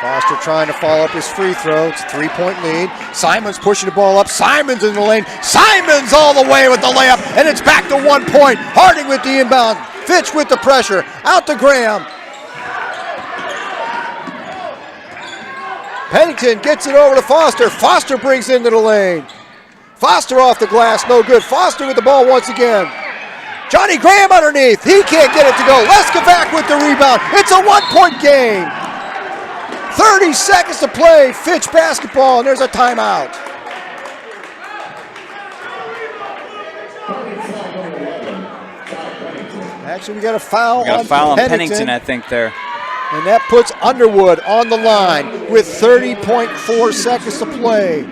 A: Foster trying to follow up his free throw. It's a 3-point lead. Simons pushing the ball up. Simons in the lane. Simons all the way with the layup, and it's back to 1 point. Harding with the inbound. Fitch with the pressure. Out to Graham. Pennington gets it over to Foster. Foster brings into the lane. Foster off the glass. No good. Foster with the ball once again. Johnny Graham underneath. He can't get it to go. Leskovac with the rebound. It's a 1-point game. 30 seconds to play, Fitch basketball, and there's a timeout. Actually, we got a foul on
B: Pennington, I think, there.
A: And that puts Underwood on the line with 30.4 seconds to play.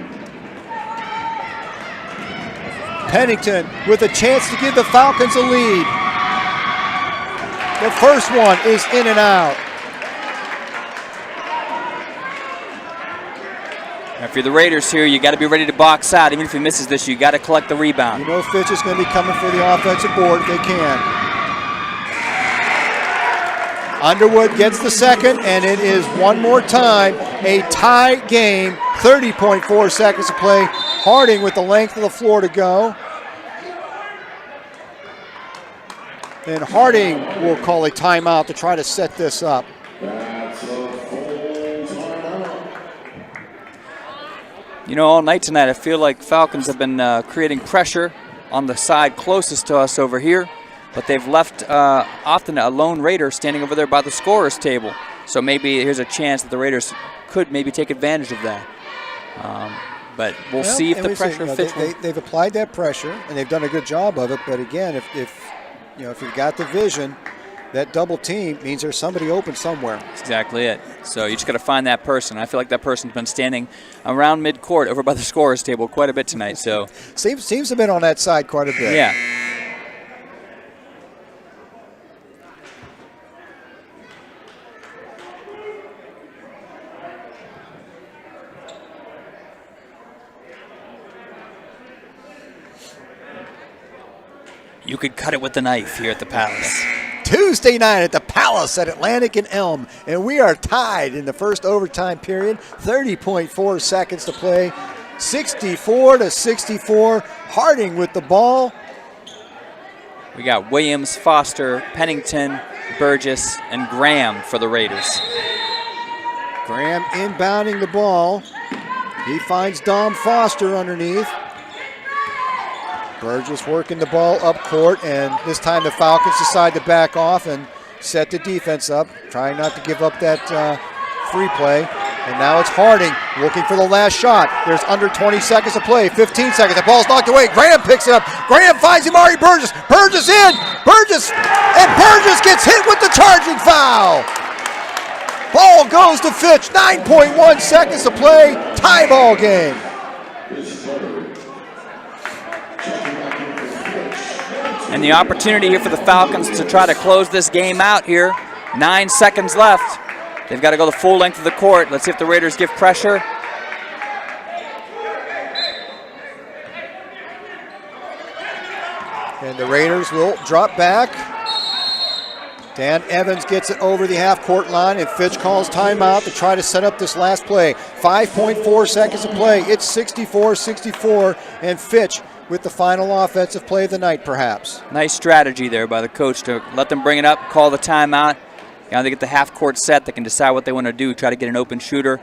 A: Pennington with a chance to give the Falcons a lead. The first one is in and out.
B: If you're the Raiders here, you got to be ready to box out. Even if he misses this, you got to collect the rebound.
A: You know Fitch is going to be coming for the offensive board if they can. Underwood gets the second, and it is one more time a tie game. 30.4 seconds to play. Harding with the length of the floor to go. And Harding will call a timeout to try to set this up.
B: You know, all night tonight, I feel like Falcons have been creating pressure on the side closest to us over here, but they've left often a lone Raider standing over there by the scorer's table. So maybe here's a chance that the Raiders could maybe take advantage of that. But we'll see if the pressure fits.
A: They've applied that pressure, and they've done a good job of it. But again, if you've got the vision, that double team means there's somebody open somewhere.
B: That's exactly it. So you just got to find that person. I feel like that person's been standing around midcourt over by the scorer's table quite a bit tonight. So
A: seems to have been on that side quite a bit.
B: Yeah. You could cut it with the knife here at the Palace.
A: Tuesday night at the Palace at Atlantic and Elm, and we are tied in the first overtime period. 30.4 seconds to play. 64-64. Harding with the ball.
B: We got Williams, Foster, Pennington, Burgess, and Graham for the Raiders.
A: Graham inbounding the ball. He finds Dom Foster underneath. Burgess working the ball up court, and this time the Falcons decide to back off and set the defense up, trying not to give up that free play. And now it's Harding looking for the last shot. There's under 20 seconds to play, 15 seconds. The ball's knocked away. Graham picks it up. Graham finds Amari Burgess. Burgess in. Burgess gets hit with the charging foul. Ball goes to Fitch. 9.1 seconds to play. Tie ball game.
B: And the opportunity here for the Falcons to try to close this game out here. 9 seconds left. They've got to go the full length of the court. Let's see if the Raiders give pressure.
A: And the Raiders will drop back. Dan Evans gets it over the half-court line, and Fitch calls timeout to try to set up this last play. 5.4 seconds to play. It's 64-64, and Fitch with the final offensive play of the night, perhaps.
B: Nice strategy there by the coach to let them bring it up, call the timeout. Now they get the half-court set. They can decide what they want to do, try to get an open shooter.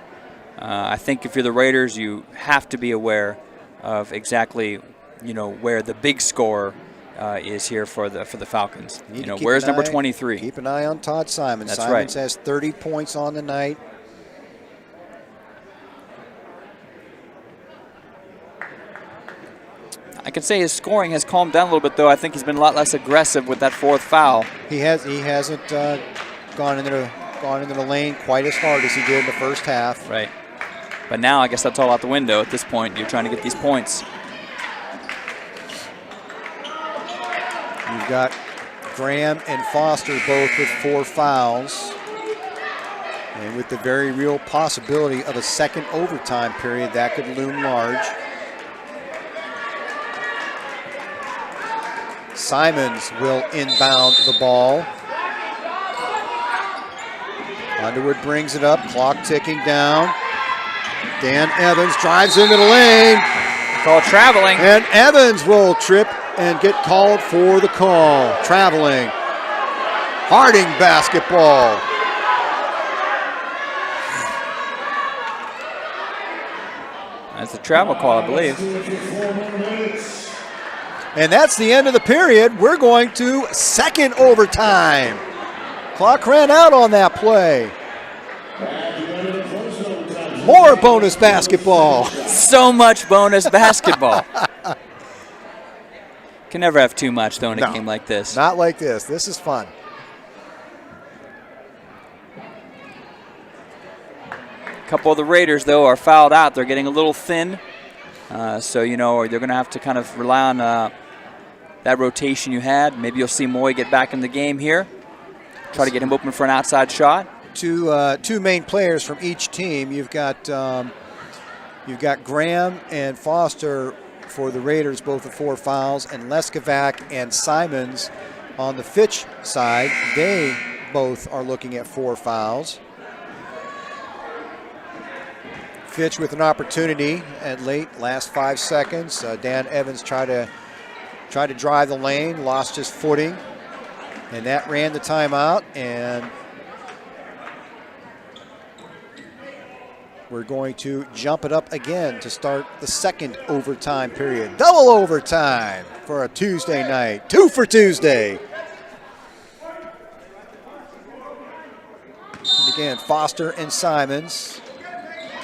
B: I think if you're the Raiders, you have to be aware of exactly, where the big scorer is here for the Falcons. Where's number 23?
A: Keep an eye on Todd Simons.
B: That's
A: Simons
B: right.
A: has 30 points on the night.
B: I can say his scoring has calmed down a little bit, though. I think he's been a lot less aggressive with that fourth foul.
A: He hasn't gone into the lane quite as hard as he did in the first half.
B: Right. But now I guess that's all out the window at this point. You're trying to get these points.
A: You've got Graham and Foster both with 4 fouls. And with the very real possibility of a second overtime period, that could loom large. Simons will inbound the ball. Underwood brings it up, clock ticking down. Dan Evans drives into the lane.
B: Call traveling.
A: And Evans will trip and get called for the call. Traveling. Harding basketball.
B: That's a travel call, I believe.
A: And that's the end of the period. We're going to second overtime. Clock ran out on that play. More bonus basketball.
B: So much bonus basketball. Can never have too much, though, in a game like this.
A: Not like this. This is fun.
B: A couple of the Raiders, though, are fouled out. They're getting a little thin. So, they're going to have to kind of rely on that rotation you had. Maybe you'll see Moy get back in the game here. Try to get him open for an outside shot.
A: Two main players from each team. You've got Graham and Foster for the Raiders, both with 4 fouls, and Leskovac and Simons on the Fitch side. They both are looking at 4 fouls. Fitch with an opportunity at last 5 seconds. Dan Evans tried to drive the lane, lost his footing, and that ran the timeout. And we're going to jump it up again to start the second overtime period. Double overtime for a Tuesday night. 2 for Tuesday. And again, Foster and Simons.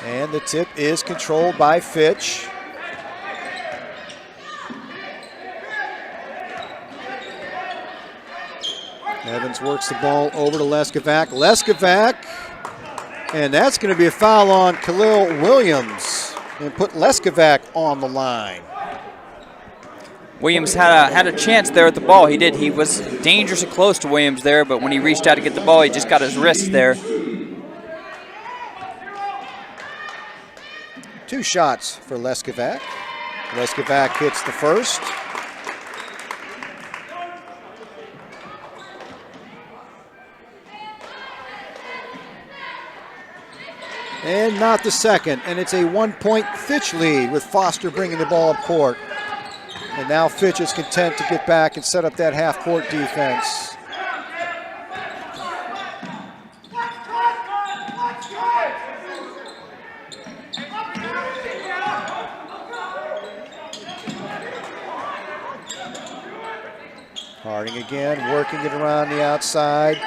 A: And the tip is controlled by Fitch. Evans works the ball over to Leskovac. Leskovac, and that's going to be a foul on Khalil Williams and put Leskovac on the line.
B: Williams had a chance there at the ball. He did. He was dangerously close to Williams there, but when he reached out to get the ball, he just got his wrist there.
A: 2 shots for Leskovac. Leskovac hits the first. And not the second. And it's a 1-point Fitch lead with Foster bringing the ball up court. And now Fitch is content to get back and set up that half-court defense. Harding again, working it around the outside.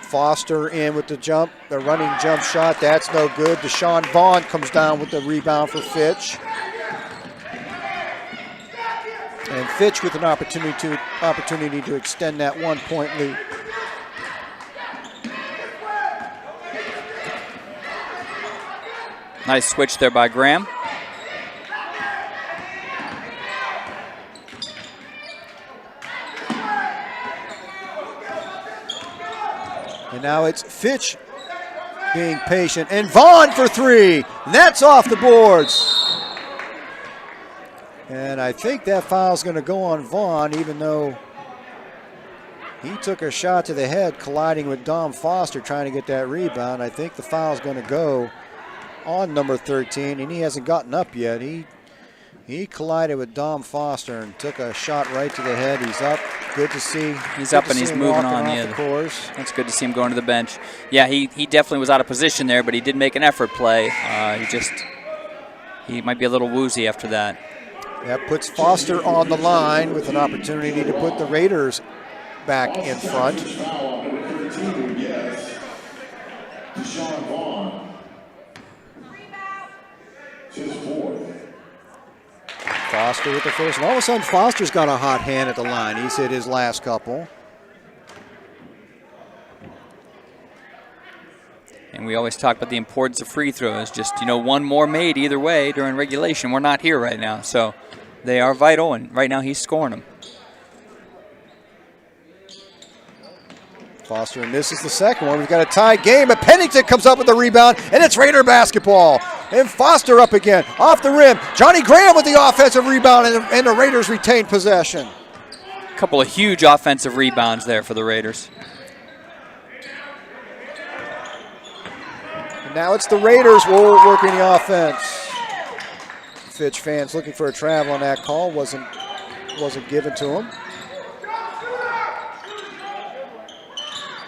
A: Foster in with the jump, the running jump shot. That's no good. Deshaun Vaughn comes down with the rebound for Fitch. And Fitch with an opportunity to extend that 1-point lead.
B: Nice switch there by Graham.
A: And now it's Fitch being patient. And Vaughn for three. That's off the boards. And I think that foul's going to go on Vaughn, even though he took a shot to the head, colliding with Dom Foster, trying to get that rebound. I think the foul's going to go on number 13, and he hasn't gotten up yet. He collided with Dom Foster and took a shot right to the head. He's up. Good to see.
B: He's up and he's moving on. Yeah, that's good to see him going to the bench. Yeah, he definitely was out of position there, but he did make an effort play. He might be a little woozy after that.
A: That puts Foster on the line with an opportunity to put the Raiders back in front.
C: Deshaun Vaughn. His fourth.
A: Foster with the first. And all of a sudden, Foster's got a hot hand at the line. He's hit his last couple.
B: And we always talk about the importance of free throws. Just, one more made either way during regulation. We're not here right now, so they are vital, and right now he's scoring them.
A: Foster misses the second one. We've got a tied game, but Pennington comes up with the rebound, and it's Raider basketball. And Foster up again, off the rim. Johnny Graham with the offensive rebound, and the Raiders retain possession.
B: A couple of huge offensive rebounds there for the Raiders.
A: And now it's the Raiders working the offense. Fitch fans looking for a travel on that call. Wasn't given to him.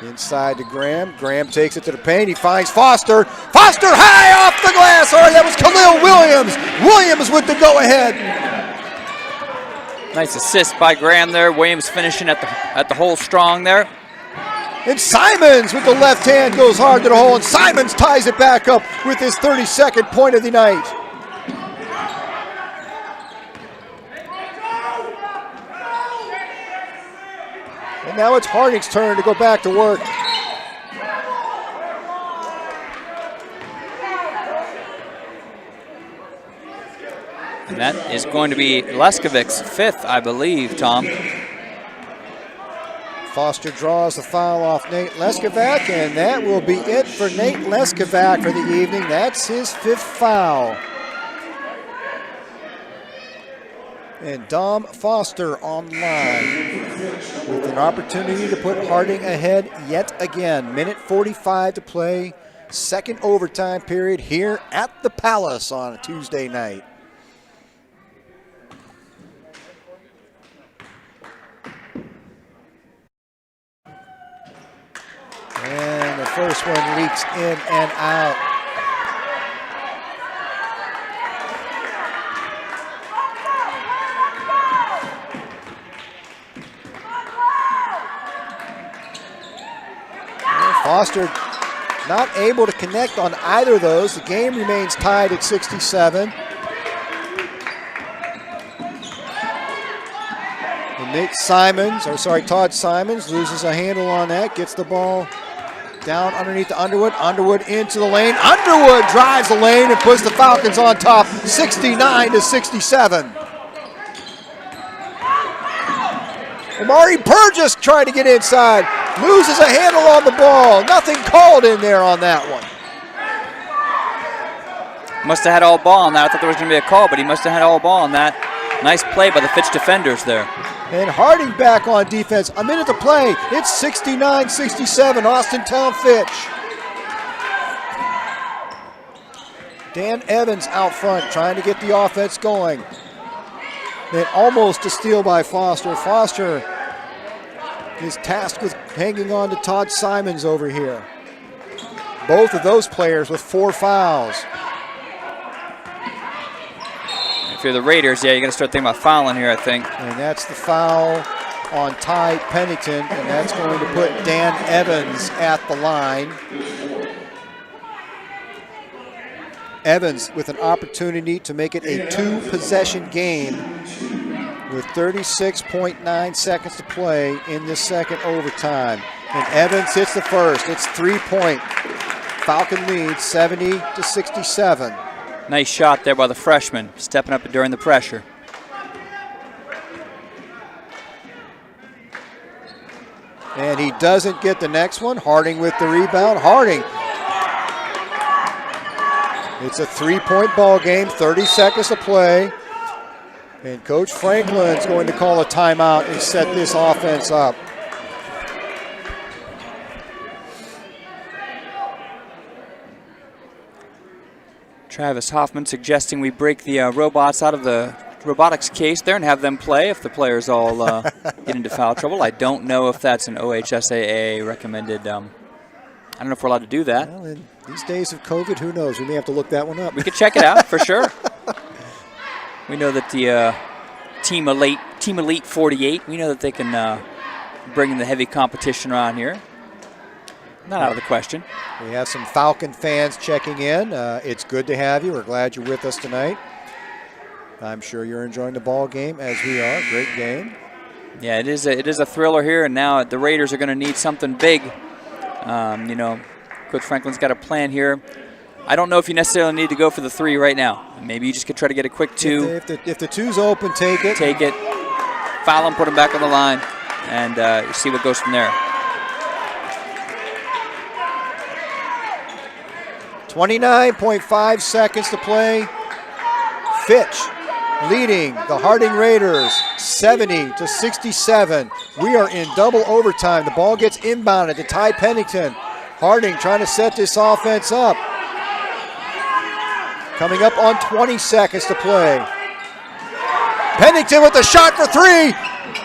A: Inside to Graham. Graham takes it to the paint. He finds Foster. Foster high off the glass. All right, that was Khalil Williams. Williams with the go-ahead.
B: Nice assist by Graham there. Williams finishing at the hole strong there.
A: And Simons with the left hand goes hard to the hole, and Simons ties it back up with his 32nd point of the night. And now it's Harding's turn to go back to work.
B: And that is going to be Leskovic's fifth, I believe, Tom.
A: Foster draws the foul off Nate Leskovac, and that will be it for Nate Leskovac for the evening. That's his fifth foul. And Dom Foster online with an opportunity to put Harding ahead yet again. Minute 45 to play, second overtime period here at the Palace on a Tuesday night. And the first one leaks in and out. Foster not able to connect on either of those. The game remains tied at 67. And Todd Simons loses a handle on that, gets the ball down underneath to Underwood. Underwood into the lane. Underwood drives the lane and puts the Falcons on top, 69-67. Amari Burgess trying to get inside. Loses a handle on the ball. Nothing called in there on that one.
B: Must have had all ball on that. I thought there was going to be a call, but he must have had all ball on that. Nice play by the Fitch defenders there.
A: And Harding back on defense. A minute to play. It's 69-67, Austintown Fitch. Dan Evans out front trying to get the offense going. Then almost a steal by Foster. Foster is tasked with hanging on to Todd Simons over here. Both of those players with 4 fouls.
B: If you're the Raiders, yeah, you got to start thinking about fouling here, I think.
A: And that's the foul on Ty Pennington, and that's going to put Dan Evans at the line. Evans with an opportunity to make it a 2-possession game with 36.9 seconds to play in this second overtime. And Evans hits the first. It's 3-point. Falcon lead 70-67.
B: Nice shot there by the freshman, stepping up during the pressure.
A: And he doesn't get the next one. Harding with the rebound. Harding. It's a 3-point ball game, 30 seconds to play. And Coach Franklin's going to call a timeout and set this offense up.
B: Travis Hoffman suggesting we break the robots out of the robotics case there and have them play if the players all get into foul trouble. I don't know if that's an OHSAA recommended. I don't know if we're allowed to do that.
A: Well, in these days of COVID, who knows? We may have to look that one up.
B: We could check it out for sure. We know that the Team Elite 48, we know that they can bring in the heavy competition around here. Not out of the question.
A: We have some Falcon fans checking in. It's good to have you. We're glad you're with us tonight. I'm sure you're enjoying the ball game as we are. Great game.
B: Yeah, it is a thriller here, and now the Raiders are going to need something big. You know, Coach Franklin's got a plan here. I don't know if you necessarily need to go for the 3 right now. Maybe you just could try to get a quick 2.
A: If the 2's open, take it.
B: Take it. Foul him, put him back on the line, and see what goes from there.
A: 29.5 seconds to play. Fitch leading the Harding Raiders 70-67. We are in double overtime. The ball gets inbounded to Ty Pennington. Harding trying to set this offense up. Coming up on 20 seconds to play. Pennington with the shot for 3.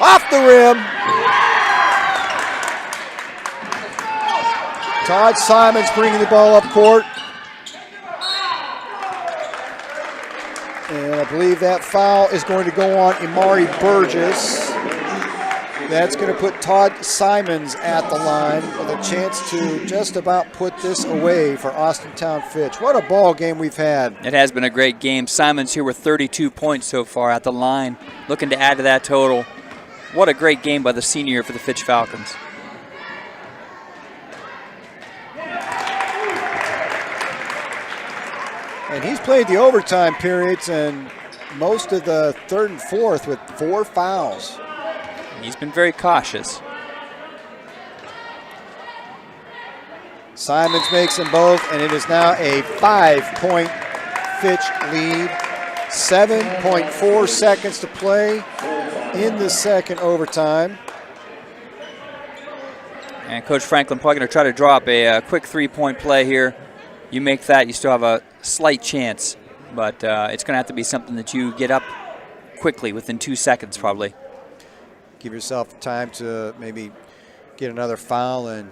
A: Off the rim. Todd Simons bringing the ball up court. And I believe that foul is going to go on Imari Burgess. That's going to put Todd Simons at the line with a chance to just about put this away for Austintown Fitch. What a ball game we've had.
B: It has been a great game. Simons here with 32 points so far at the line, looking to add to that total. What a great game by the senior for the Fitch Falcons.
A: And he's played the overtime periods and most of the third and fourth with 4 fouls.
B: He's been very cautious.
A: Simons makes them both, and it is now a 5-point Fitch lead. 7.4 seconds to play in the second overtime.
B: And Coach Franklin probably going to try to draw up a quick 3-point play here. You make that, you still have a slight chance, but it's going to have to be something that you get up quickly within 2 seconds probably.
A: Give yourself time to maybe get another foul and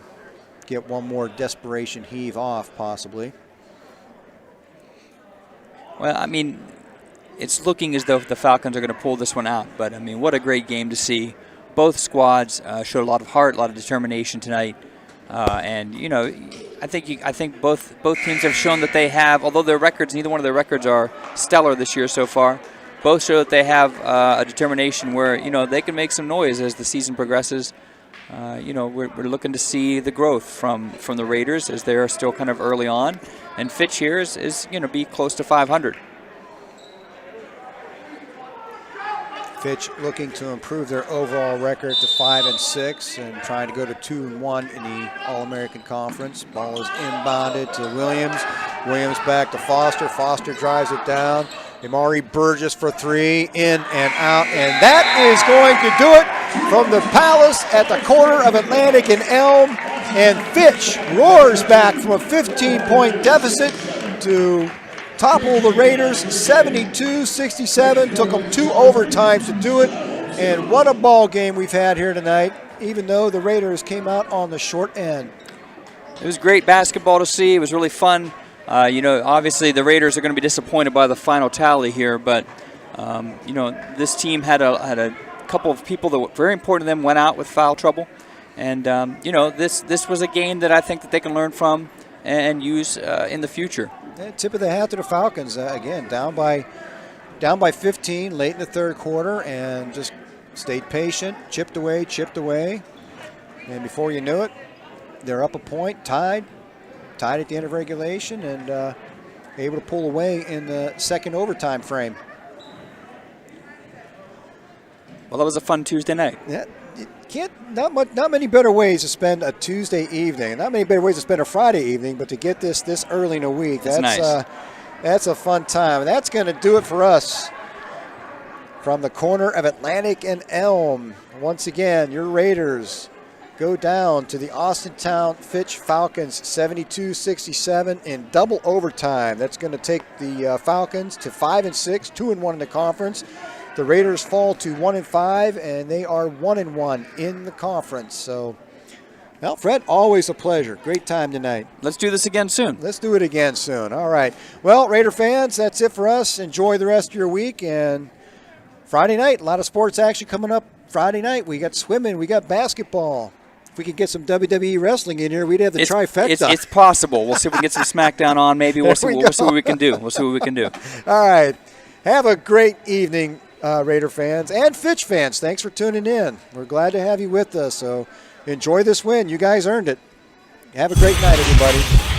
A: get one more desperation heave off possibly.
B: Well, I mean, it's looking as though the Falcons are going to pull this one out, but I mean, what a great game to see. Both squads showed a lot of heart, a lot of determination tonight. And you know, I think both teams have shown that they have, although their records, neither one of their records are stellar this year so far. Both show that they have a determination where, you know, they can make some noise as the season progresses. You know, we're looking to see the growth from the Raiders as they're still kind of early on, and Fitch here is you know, be close to 500.
A: Fitch looking to improve their overall record to 5-6 and trying to go to 2-1 in the All-American Conference. Ball is inbounded to Williams. Williams back to Foster. Foster drives it down. Imari Burgess for 3, in and out, and that is going to do it from the Palace at the corner of Atlantic and Elm. And Fitch roars back from a 15-point deficit to topple the Raiders 72-67. Took them 2 overtimes to do it. And what a ball game we've had here tonight, even though the Raiders came out on the short end.
B: It was great basketball to see. It was really fun. You know, obviously the Raiders are going to be disappointed by the final tally here, but you know, this team had a couple of people that were very important to them went out with foul trouble. And, this was a game that I think that they can learn from and use in the future.
A: Yeah, tip of the hat to the Falcons. Again, down by 15 late in the third quarter, and just stayed patient, chipped away. And before you knew it, they're up a point, tied at the end of regulation, and able to pull away in the second overtime frame.
B: Well, that was a fun Tuesday night.
A: Yeah, not many better ways to spend a Tuesday evening. Not many better ways to spend a Friday evening, but to get this early in a week, that's nice. That's a fun time. And that's going to do it for us from the corner of Atlantic and Elm. Once again, your Raiders go down to the Austintown Fitch Falcons 72-67 in double overtime. That's going to take the Falcons to 5-6, 2-1 in the conference. The Raiders fall to 1-5, and they are 1-1 in the conference. So, well, Fred, always a pleasure. Great time tonight.
B: Let's do this again soon.
A: Let's do it again soon. All right. Well, Raider fans, that's it for us. Enjoy the rest of your week. And Friday night, a lot of sports action coming up Friday night. We got swimming. We got basketball. If we could get some WWE wrestling in here, we'd have the trifecta.
B: It's possible. We'll see if we can get some SmackDown on. Maybe we'll see what we can do.
A: All right. Have a great evening, Raider fans and Fitch fans. Thanks for tuning in. We're glad to have you with us. So enjoy this win. You guys earned it. Have a great night, everybody.